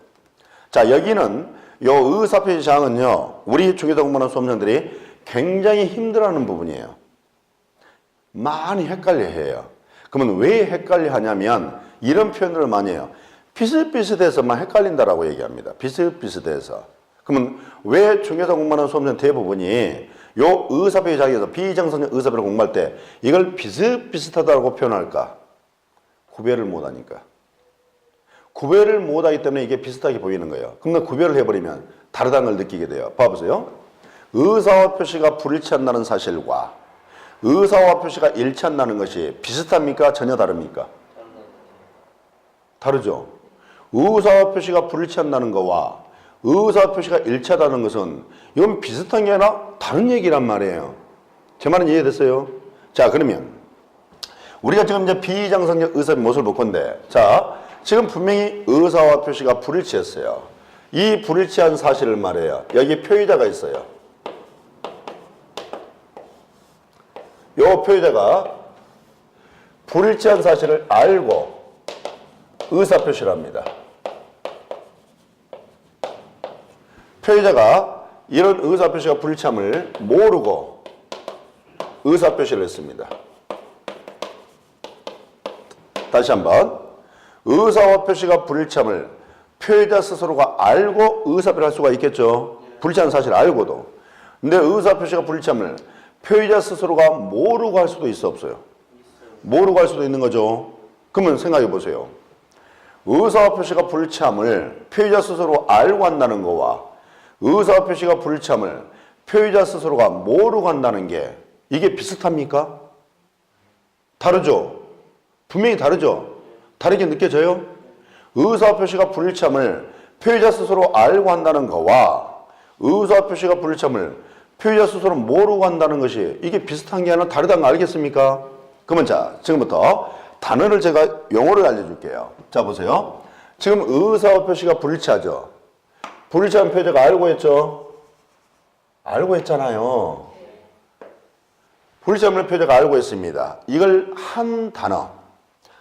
자, 여기는 요 의사표시 사항은요, 우리 중개사 공부하는 수험생들이 굉장히 힘들어하는 부분이에요. 많이 헷갈려해요. 그러면 왜 헷갈려하냐면 이런 표현들을 많이 해요. 비슷비슷해서만 헷갈린다라고 얘기합니다. 비슷비슷해서. 그러면 왜 중개사 공부하는 수험생 대부분이 요 의사표시 자기에서 비정상적 의사표를 공부할 때 이걸 비슷비슷하다고 표현할까? 구별을 못하니까. 구별을 못하기 때문에 이게 비슷하게 보이는 거예요. 그럼 구별을 해버리면 다르다는 걸 느끼게 돼요. 봐보세요. 의사와 표시가 불일치한다는 사실과 의사와 표시가 일치한다는 것이 비슷합니까? 전혀 다릅니까? 다르죠. 의사와 표시가 불일치한다는 거와 의사와 표시가 일치하다는 것은 이건 비슷한 게 아니라 다른 얘기란 말이에요. 제 말은 이해됐어요? 자, 그러면 우리가 지금 이제 비정상적 의사의 모습을 볼 건데, 자, 지금 분명히 의사와 표시가 불일치했어요. 이 불일치한 사실을 말해요. 여기 표의자가 있어요. 요 표의자가 불일치한 사실을 알고 의사표시를 합니다. 표의자가 이런 의사표시가 불일치함을 모르고 의사표시를 했습니다. 다시 한번. 의사와 표시가 불일치함을 표의자 스스로가 알고 의사표시를 할 수가 있겠죠. 불일치한 사실을 알고도. 근데 의사표시가 불일치함을 표의자 스스로가 모르고 할 수도 있어, 없어요? 모르고 할 수도 있는 거죠. 그러면 생각해 보세요. 의사와 표시가 불일치함을 표의자 스스로 알고 한다는 거와 의사와 표시가 불일치함을 표의자 스스로가 모르고 한다는 게 이게 비슷합니까? 다르죠? 분명히 다르죠? 다르게 느껴져요? 의사와 표시가 불일치함을 표의자 스스로 알고 한다는 거와 의사와 표시가 불일치함을 표의자 스스로 모르고 한다는 것이 이게 비슷한 게 아니라 다르다는 거 알겠습니까? 그러면 자, 지금부터 단어를 제가 용어를 알려줄게요. 자, 보세요. 지금 의사와 표시가 불일치하죠? 불일치한 표의자가 알고 했죠? 알고 했잖아요. 불일치함을 표의자가 알고 했습니다. 이걸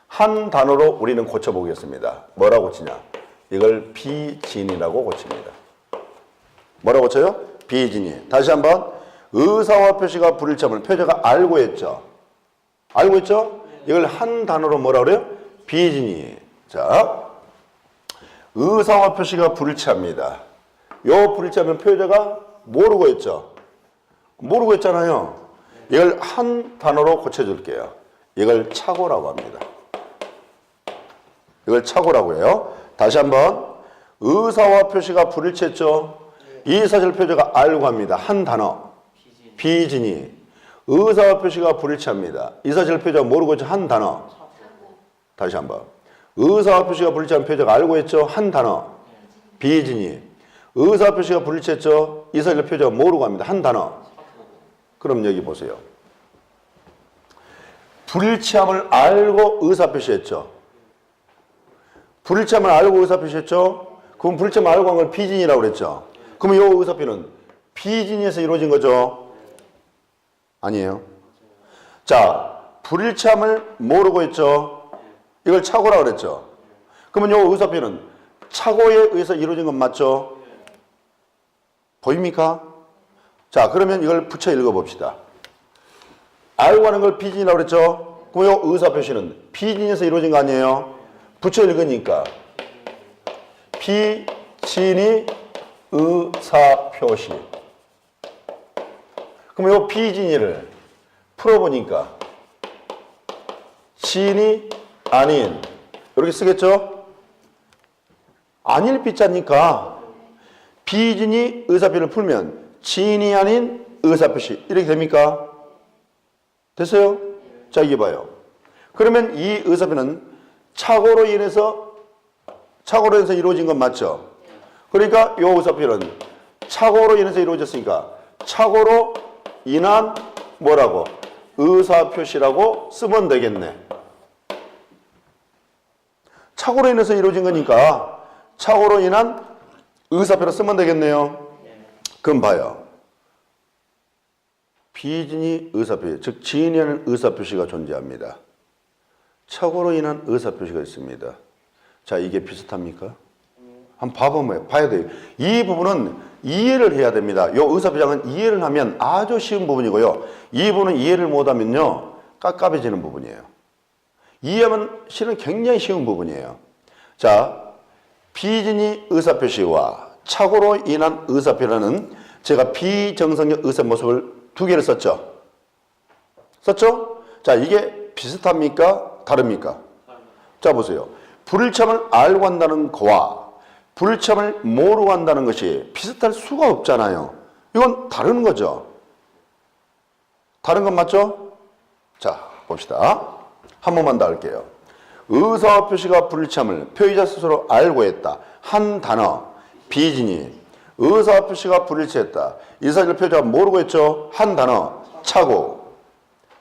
한 단어로 우리는 고쳐보겠습니다. 뭐라고 고치냐? 이걸 비진이라고 고칩니다. 뭐라고 고쳐요? 비진이. 다시 한번. 의사와 표시가 불일치함을 표의자가 알고 했죠? 알고 있죠? 이걸 한 단어로 뭐라 그래요? 비진이. 자, 의사와 표시가 불일치합니다. 요 불일치하면 표의자가 모르고 했죠? 모르고 했잖아요. 이걸 한 단어로 고쳐줄게요. 이걸 착오라고 합니다. 이걸 착오라고 해요. 다시 한번. 의사와 표시가 불일치했죠? 이 사실을 표의자가 알고 합니다. 한 단어. 비진이. 의사와 표시가 불일치합니다. 이 사실을 표의자가 모르고 있죠? 한 단어. 다시 한번. 의사와 표시가 불일치한 표의자가 알고 있죠? 한 단어. 비진이. 의사와 표시가 불일치했죠? 이 사실을 표의자가 모르고 합니다. 한 단어. 그럼 여기 보세요. 불일치함을 알고 의사표시했죠? 불일치함을 알고 의사표시했죠? 그럼 불일치함을 알고 한 걸 비진이라고 그랬죠? 그럼 이 의사표는 비진에서 이루어진 거죠? 아니에요. 자, 불일치함을 모르고 했죠? 이걸 착오라고 그랬죠? 그러면 이 의사표는 착오에 의해서 이루어진 건 맞죠? 보입니까? 자, 그러면 이걸 붙여 읽어봅시다. 알고 하는 걸 비진이라고 그랬죠? 그럼 이 의사표시는 비진에서 이루어진 거 아니에요? 붙여 읽으니까 비진이 의사표시. 그럼 이 비진이를 풀어보니까 진이 아닌 이렇게 쓰겠죠? 아닐 비자니까 비진이 의사표를 풀면 진이 아닌 의사표시 이렇게 됩니까? 됐어요? 자, 이게 봐요. 그러면 이 의사표는 착오로 인해서 이루어진 건 맞죠? 그러니까 이 의사표는 착오로 인해서 이루어졌으니까 착오로 인한 뭐라고? 의사표시라고 쓰면 되겠네. 착오로 인해서 이루어진 거니까 착오로 인한 의사표로 쓰면 되겠네요. 그럼 봐요. 비진이 의사표시, 즉 지인이 하는 의사표시가 존재합니다. 착오로 인한 의사표시가 있습니다. 자, 이게 비슷합니까? 한번 봐보면 봐야 돼요. 이 부분은 이해를 해야 됩니다. 이 의사표시는 이해를 하면 아주 쉬운 부분이고요. 이 부분은 이해를 못하면요 깝깝해지는 부분이에요. 이해하면 실은 굉장히 쉬운 부분이에요. 자, 비진이 의사표시와 착오로 인한 의사표라는 제가 비정상적 의사 모습을 두 개를 썼죠. 썼죠? 자, 이게 비슷합니까? 다릅니까? 자, 보세요. 불일치함을 알고 한다는 거와 불일치함을 모르고 한다는 것이 비슷할 수가 없잖아요. 이건 다른 거죠. 다른 건 맞죠? 자, 봅시다. 한 번만 더 할게요. 의사와 표시가 불일치함을 표의자 스스로 알고 했다. 한 단어, 비진이. 의사와 표시가 불일치했다. 이 사실을 표의자가 모르고 했죠? 한 단어, 차고.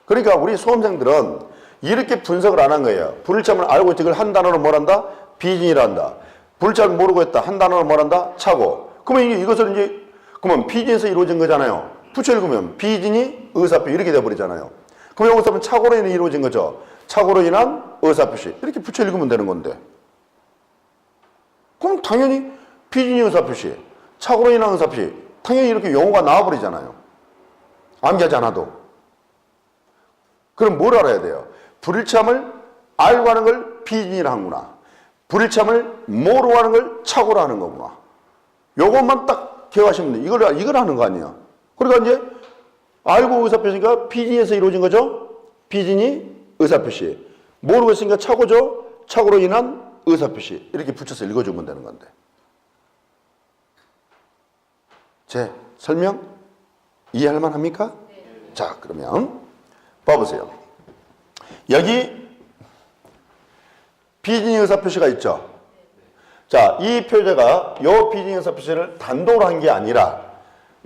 그러니까 우리 수험생들은 이렇게 분석을 안 한 거예요. 불일치함을 알고 있지. 그걸 한 단어로 뭘 한다? 비진이라 한다. 불일치함을 모르고 했다. 한 단어로 뭘 한다? 차고. 그러면 이것을 이제, 그러면 비진에서 이루어진 거잖아요. 붙여 읽으면 비진이 의사표 이렇게 돼버리잖아요. 그럼 여기서 보면 착오로 인해 이루어진 거죠. 착오로 인한 의사표시. 이렇게 붙여 읽으면 되는 건데. 그럼 당연히 비진이 의사표시, 착오로 인한 의사표시. 당연히 이렇게 용어가 나와버리잖아요. 암기하지 않아도. 그럼 뭘 알아야 돼요? 불일치함을 알고 하는 걸 비진이라 하는구나. 불일치함을 모르고 하는 걸 착오로 하는 거구나. 요것만 딱 기억하시면 돼요. 이걸 하는 거 아니야. 그러니까 이제 알고 의사표시니까 비진에서 이루어진 거죠. 비진이 의사표시. 모르고 있으니까 착오죠. 착오로 인한 의사표시. 이렇게 붙여서 읽어주면 되는 건데. 제 설명 이해할 만합니까? 네. 자, 그러면 봐보세요. 여기 비진이 의사표시가 있죠. 자, 이 표의자가 요 비진이 의사표시를 단독으로 한 게 아니라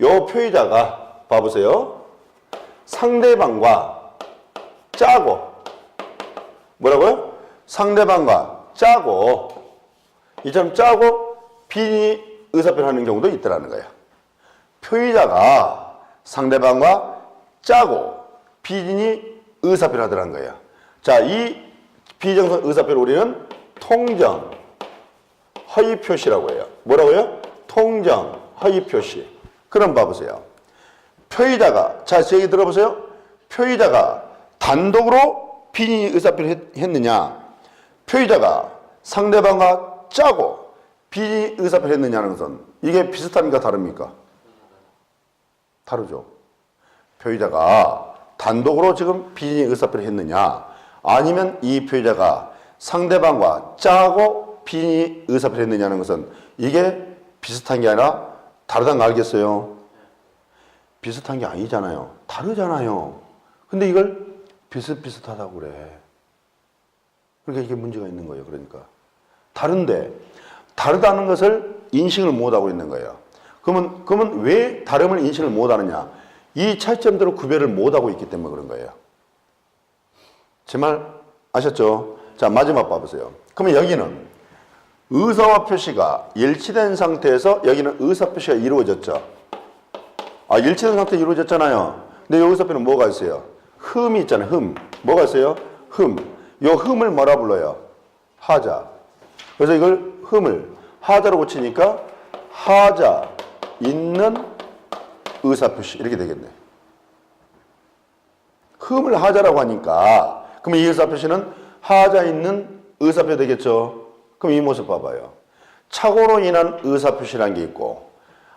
요 표의자가 봐보세요. 상대방과 짜고 뭐라고요? 상대방과 짜고 이처럼 짜고 비진이 의사표를 하는 경우도 있더라는 거예요. 표의자가 상대방과 짜고 비진이 의사표를 하더라는 거예요. 자, 이 비정선 의사표를 우리는 통정 허위 표시라고 해요. 뭐라고요? 통정 허위 표시. 그럼 봐보세요. 표의자가, 자, 제 얘기 들어보세요. 표의자가 단독으로 비진이 의사표를 했느냐, 표의자가 상대방과 짜고 비진이 의사표를 했느냐는 것은 이게 비슷합니까? 다릅니까? 다르죠. 표의자가 단독으로 지금 비진이 의사표를 했느냐, 아니면 이 표의자가 상대방과 짜고 비진이 의사표를 했느냐는 것은 이게 비슷한 게 아니라 다르다는 거 알겠어요? 비슷한 게 아니잖아요. 다르잖아요. 근데 이걸 비슷비슷하다고 그래. 그러니까 이게 문제가 있는 거예요. 그러니까 다른데 다르다는 것을 인식을 못하고 있는 거예요. 그러면 왜 다름을 인식을 못하느냐? 이 차이점들을 구별을 못하고 있기 때문에 그런 거예요. 제 말 아셨죠? 자, 마지막 봐보세요. 그러면 여기는 의사와 표시가 일치된 상태에서 여기는 의사표시가 이루어졌죠. 아, 일치된 상태에 이루어졌잖아요. 근데 여기 의사표는 뭐가 있어요? 흠이 있잖아요. 흠. 뭐가 있어요? 흠. 요 흠을 뭐라 불러요? 하자. 그래서 이걸 흠을 하자로 고치니까 하자 있는 의사표시 이렇게 되겠네. 흠을 하자라고 하니까 그럼 이 의사표시는 하자 있는 의사표 되겠죠. 그럼 이 모습 봐봐요. 착오로 인한 의사표시라는 게 있고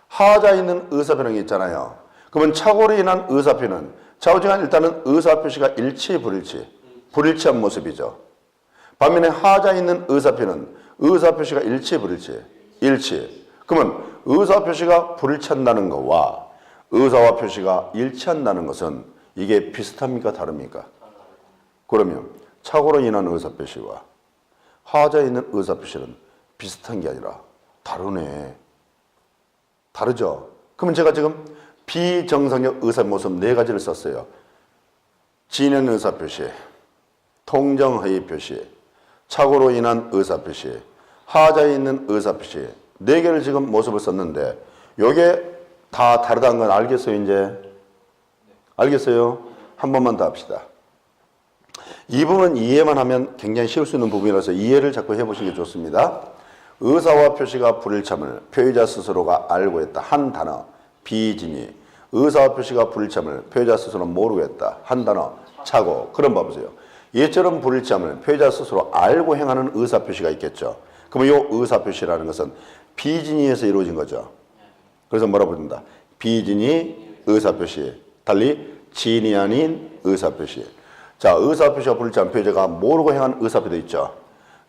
하자 있는 의사표라는 게 있잖아요. 그러면 착오로 인한 의사표는 좌우지간 일단은 의사표시가 일치 불일치 불일치한 모습이죠. 반면에 하자 있는 의사표는 의사표시가 일치 불일치 일치. 그러면 의사표시가 불일치한다는 것과 의사와 표시가 일치한다는 것은 이게 비슷합니까? 다릅니까? 그러면 착오로 인한 의사표시와 하자에 있는 의사표시는 비슷한 게 아니라 다르네. 다르죠? 그러면 제가 지금 비정상적 의사 모습 4가지를 썼어요. 진행 의사표시, 통정허위 표시, 착오로 인한 의사표시, 하자에 있는 의사표시 4개를 지금 모습을 썼는데 요게 다 다르다는 건 알겠어요? 이제? 알겠어요? 한 번만 더 합시다. 이 부분 이해만 하면 굉장히 쉬울 수 있는 부분이라서 이해를 자꾸 해보시는 게 좋습니다. 의사와 표시가 불일치함을 표의자 스스로가 알고 있다. 한 단어, 비진이. 의사와 표시가 불일치함을 표의자 스스로는 모르고 했다. 한 단어, 착오. 그럼 봐보세요. 얘처럼 불일치함을 표의자 스스로 알고 행하는 의사표시가 있겠죠. 그러면 이 의사표시라는 것은 비진이에서 이루어진 거죠. 그래서 뭐라고 부른다? 비진이 의사표시. 달리 진이 아닌 의사표시. 자, 의사표시가 불일치한 표의자가 모르고 행한 의사표도 있죠.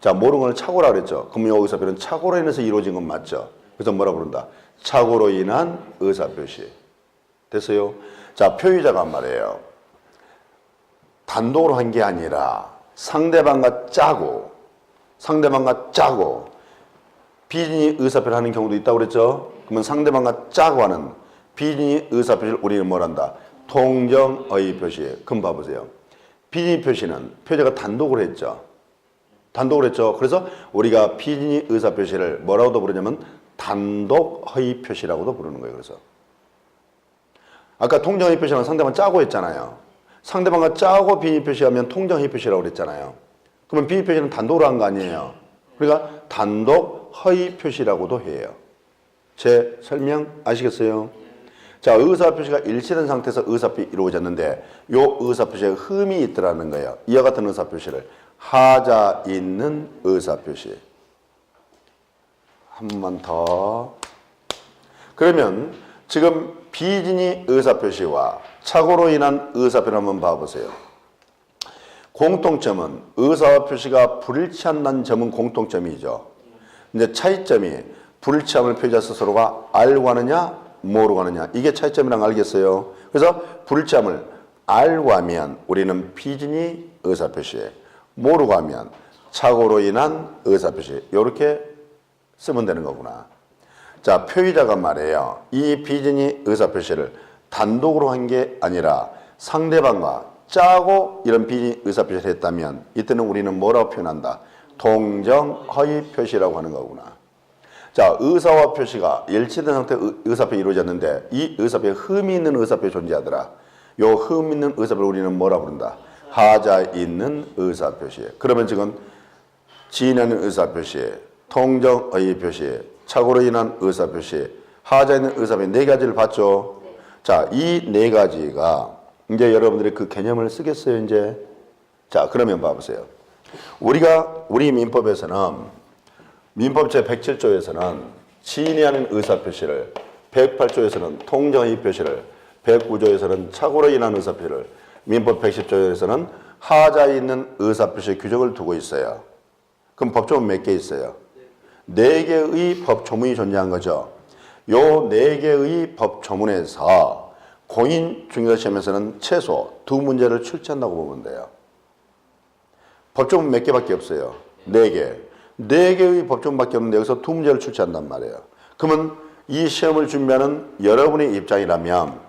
자, 모르는 걸 착오라 그랬죠. 그럼 이 의사표는 착오로 인해서 이루어진 건 맞죠. 그래서 뭐라 부른다? 착오로 인한 의사표시. 됐어요? 자, 표의자가 말이에요. 단독으로 한 게 아니라 상대방과 짜고 비진이 의사표를 하는 경우도 있다고 그랬죠. 그러면 상대방과 짜고 하는 비진이 의사표시를 우리는 뭘 한다? 통정의 표시. 그럼 봐보세요. 비진이 표시는 표제가 단독으로 했죠. 그래서 우리가 비진이 의사표시를 뭐라고도 부르냐면 단독의 표시라고도 부르는 거예요. 그래서 아까 통정의 표시는 상대방 짜고 했잖아요. 상대방과 짜고 비진이 표시하면 통정의 표시라고 그랬잖아요. 그러면 비진이 표시는 단독으로 한 거 아니에요. 그러니까 단독의 표시라고도 해요. 제 설명 아시겠어요? 자, 의사표시가 일치된 상태에서 의사표시 이루어졌는데 이 의사표시에 흠이 있더라는 거예요. 이와 같은 의사표시를 하자 있는 의사표시. 한 번만 더. 그러면 지금 비진이 의사표시와 착오로 인한 의사표를 한번 봐보세요. 공통점은 의사표시가 불일치한다는 점은 공통점이죠. 이제 차이점이 불일치함을 표시할 스스로가 알고 하느냐 모르고 하느냐, 이게 차이점이라는 거 알겠어요? 그래서 불일치함을 알고 하면 우리는 비진이 의사표시에, 모르고 하면 착오로 인한 의사표시, 이렇게 쓰면 되는 거구나. 자, 표의자가 말해요. 이 비진이 의사표시를 단독으로 한 게 아니라 상대방과 짜고 이런 비진이 의사표시를 했다면 이때는 우리는 뭐라고 표현한다? 동정의 표시라고 하는 거구나. 자, 의사와 표시가 일치된 상태의 의사표가 이루어졌는데 이 의사표에 흠이 있는 의사표가 존재하더라. 요 흠 있는 의사표를 우리는 뭐라 부른다? 하자 있는 의사표시. 그러면 지금 지인하는 의사표시, 통정의 표시, 착오로 인한 의사표시, 하자 있는 의사표시 네 가지를 봤죠? 자, 이 네 가지가 이제 여러분들이 그 개념을 쓰겠어요, 이제? 자, 그러면 봐보세요. 우리 민법에서는 민법 제107조에서는 지인이 하는 의사표시를, 108조에서는 통정의 표시를, 109조에서는 착오로 인한 의사표시를, 민법 110조에서는 하자에 있는 의사표시 규정을 두고 있어요. 그럼 법조문 몇 개 있어요? 4개의 법조문이 존재한 거죠. 요 4개의 법조문에서 공인중개시험에서는 최소 2문제를 출제한다고 보면 돼요. 법조문 몇 개밖에 없어요? 4개. 4개의 법조문밖에 없는데 여기서 2문제를 출제한단 말이에요. 그러면 이 시험을 준비하는 여러분의 입장이라면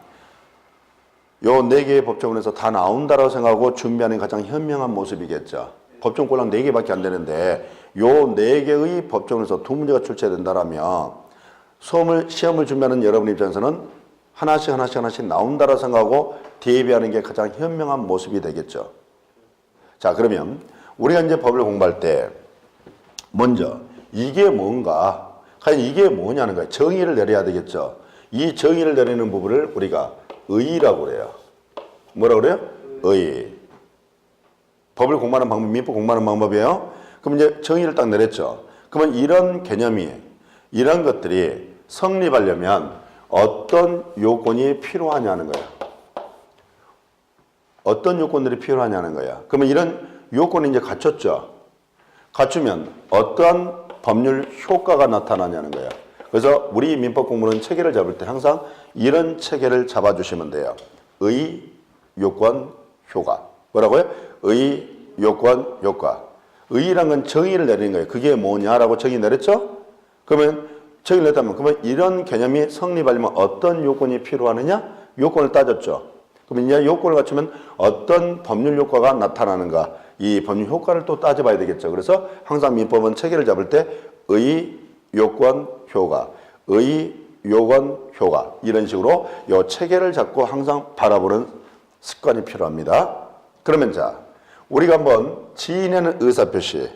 요 4개의 법조문에서 다 나온다라고 생각하고 준비하는 가장 현명한 모습이겠죠. 법조문 꼴랑 4개밖에 안 되는데 요 4개의 법조문에서 2문제가 출제된다라면 시험을 준비하는 여러분 입장에서는 하나씩 나온다라고 생각하고 대비하는 게 가장 현명한 모습이 되겠죠. 자, 그러면 우리가 이제 법을 공부할 때 먼저 이게 뭔가, 과연 이게 뭐냐는 거예요. 정의를 내려야 되겠죠. 이 정의를 내리는 부분을 우리가 의라고 그래요. 뭐라고 그래요? 의. 법을 공부하는 방법, 민법 공부하는 방법이에요. 그럼 이제 정의를 딱 내렸죠. 그러면 이런 개념이, 이런 것들이 성립하려면 어떤 요건이 필요하냐는 거예요. 어떤 요건들이 필요하냐는 거야. 그러면 이런 요건이 이제 갖췄죠. 갖추면 어떠한 법률 효과가 나타나냐는 거야. 그래서 우리 민법 공부는 체계를 잡을 때 항상 이런 체계를 잡아주시면 돼요. 의, 요건, 효과. 뭐라고요? 의, 요건, 효과. 의란 건 정의를 내리는 거예요. 그게 뭐냐라고 정의 내렸죠? 그러면 정의를 냈다면 그러면 이런 개념이 성립하려면 어떤 요건이 필요하느냐? 요건을 따졌죠. 그러면 이제 요건을 갖추면 어떤 법률 효과가 나타나는가? 이 법률 효과를 또 따져봐야 되겠죠. 그래서 항상 민법은 체계를 잡을 때 의, 요건, 효과, 의, 요건, 효과 이런 식으로 이 체계를 잡고 항상 바라보는 습관이 필요합니다. 그러면 자, 우리가 한번 지인에는 의사표시,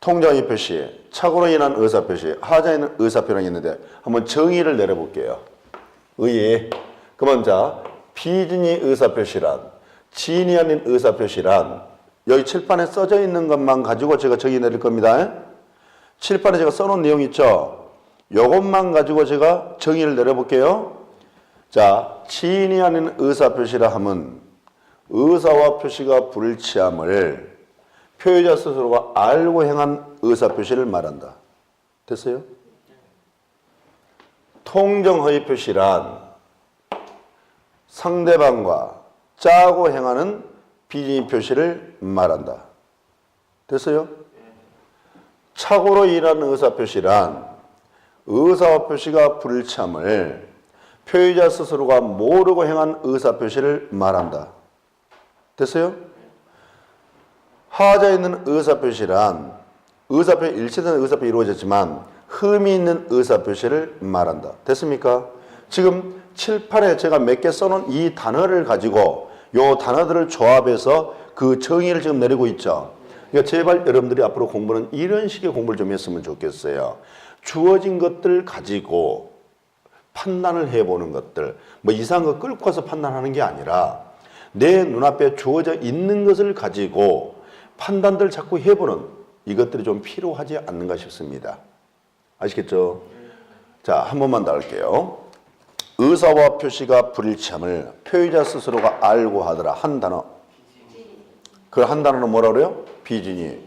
통정의 표시, 착오로 인한 의사표시, 하자에 있는 의사표시가 있는데 한번 정의를 내려볼게요. 의. 그러면 자, 비진이 의사표시란, 지인이 아닌 의사표시란 여기 칠판에 써져 있는 것만 가지고 제가 정의 내릴 겁니다. 칠판에 제가 써놓은 내용 있죠? 요것만 가지고 제가 정의를 내려볼게요. 자, 지인이 아닌 의사표시라 하면 의사와 표시가 불일치함을 표의자 스스로가 알고 행한 의사표시를 말한다. 됐어요? 통정의 표시란 상대방과 짜고 행하는 비진입 표시를 말한다. 됐어요? 착오로 인한 의사표시란 의사표시가 불참을 표의자 스스로가 모르고 행한 의사표시를 말한다. 됐어요? 하자에 있는 의사표시란 일치된 의사표시 이루어졌지만 흠이 있는 의사표시를 말한다. 됐습니까? 지금 7, 8에 제가 몇 개 써놓은 이 단어를 가지고 요 단어들을 조합해서 그 정의를 지금 내리고 있죠. 그러니까 제발 여러분들이 앞으로 공부는 이런 식의 공부를 좀 했으면 좋겠어요. 주어진 것들 가지고 판단을 해보는 것들, 뭐 이상한 거 끌고 와서 판단하는 게 아니라 내 눈앞에 주어져 있는 것을 가지고 판단들 자꾸 해보는 이것들이 좀 필요하지 않는가 싶습니다. 아시겠죠? 자, 한 번만 더 할게요. 의사와 표시가 불일치함을 표의자 스스로가 알고 하더라. 한 단어. 그 한 단어는 뭐라 그래요? 비진이.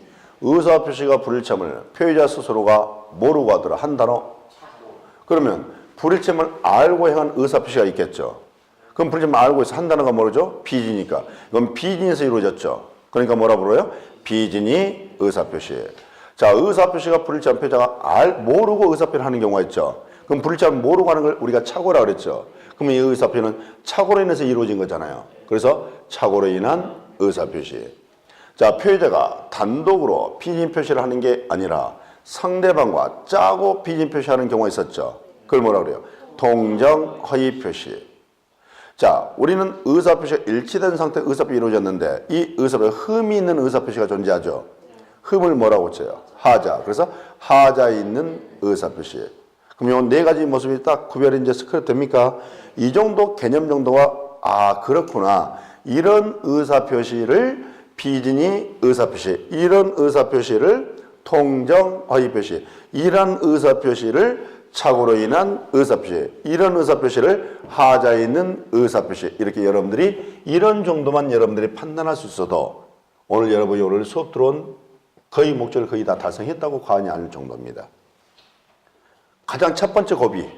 의사와 표시가 불일치함을 표의자 스스로가 모르고 하더라. 한 단어. 그러면 불일치함을 알고 행한 의사표시가 있겠죠. 그럼 불일치함을 알고 있어. 한 단어가 뭐죠? 비진이니까. 이건 비진에서 이루어졌죠. 그러니까 뭐라 불러요? 비진이 의사표시. 자, 의사표시가 불일치한 표자가 모르고 의사표시를 하는 경우가 있죠. 그럼 불일치함을 모르고 하는 걸 우리가 착오라 그랬죠. 그러면 이 의사표시는 착오로 인해서 이루어진 거잖아요. 그래서 착오로 인한 의사표시. 자, 표의자가 단독으로 비진 표시를 하는 게 아니라 상대방과 짜고 비진 표시하는 경우가 있었죠. 그걸 뭐라 그래요? 동정 허위 표시. 자, 우리는 의사표시가 일치된 상태의 의사표시 이루어졌는데 이 의사표시가 흠이 있는 의사표시가 존재하죠. 흠을 뭐라고 쳐요? 하자. 그래서 하자에 있는 의사표시. 그럼 이 네 가지 모습이 딱 구별이 이제 스크랩 됩니까? 이 정도 개념 정도가 그렇구나. 이런 의사표시를 비진이 의사표시, 이런 의사표시를 통정 허위표시, 이런 의사표시를 착오로 인한 의사표시, 이런 의사표시를 하자에 있는 의사표시. 이렇게 여러분들이 이런 정도만 여러분들이 판단할 수 있어도 오늘 여러분이 오늘 수업 들어온 거의 목적을 거의 다 달성했다고 과언이 아닐 정도입니다. 가장 첫 번째 고비.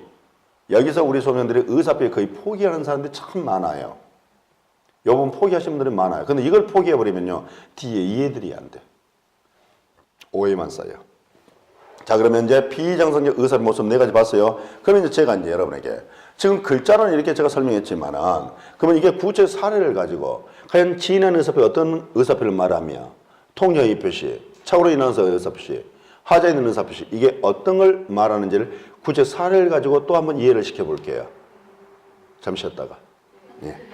여기서 우리 소년들이 의사표시 거의 포기하는 사람들이 참 많아요. 요 부분 포기하시는 분들이 많아요. 근데 이걸 포기해버리면요. 뒤에 이해들이 안 돼. 오해만 쌓여. 자, 그러면 이제 비정상적 의사의 모습 네 가지 봤어요. 그러면 이제 제가 이제 여러분에게 지금 글자로는 이렇게 제가 설명했지만은 그러면 이게 구체 사례를 가지고 과연 지인한 의사표 어떤 의사표를 말하며 통정의 표시, 착오로 인한 의사표시, 하자에 있는 의사표시 이게 어떤 걸 말하는지를 구체 사례를 가지고 또 한번 이해를 시켜볼게요. 잠시 쉬었다가. 예.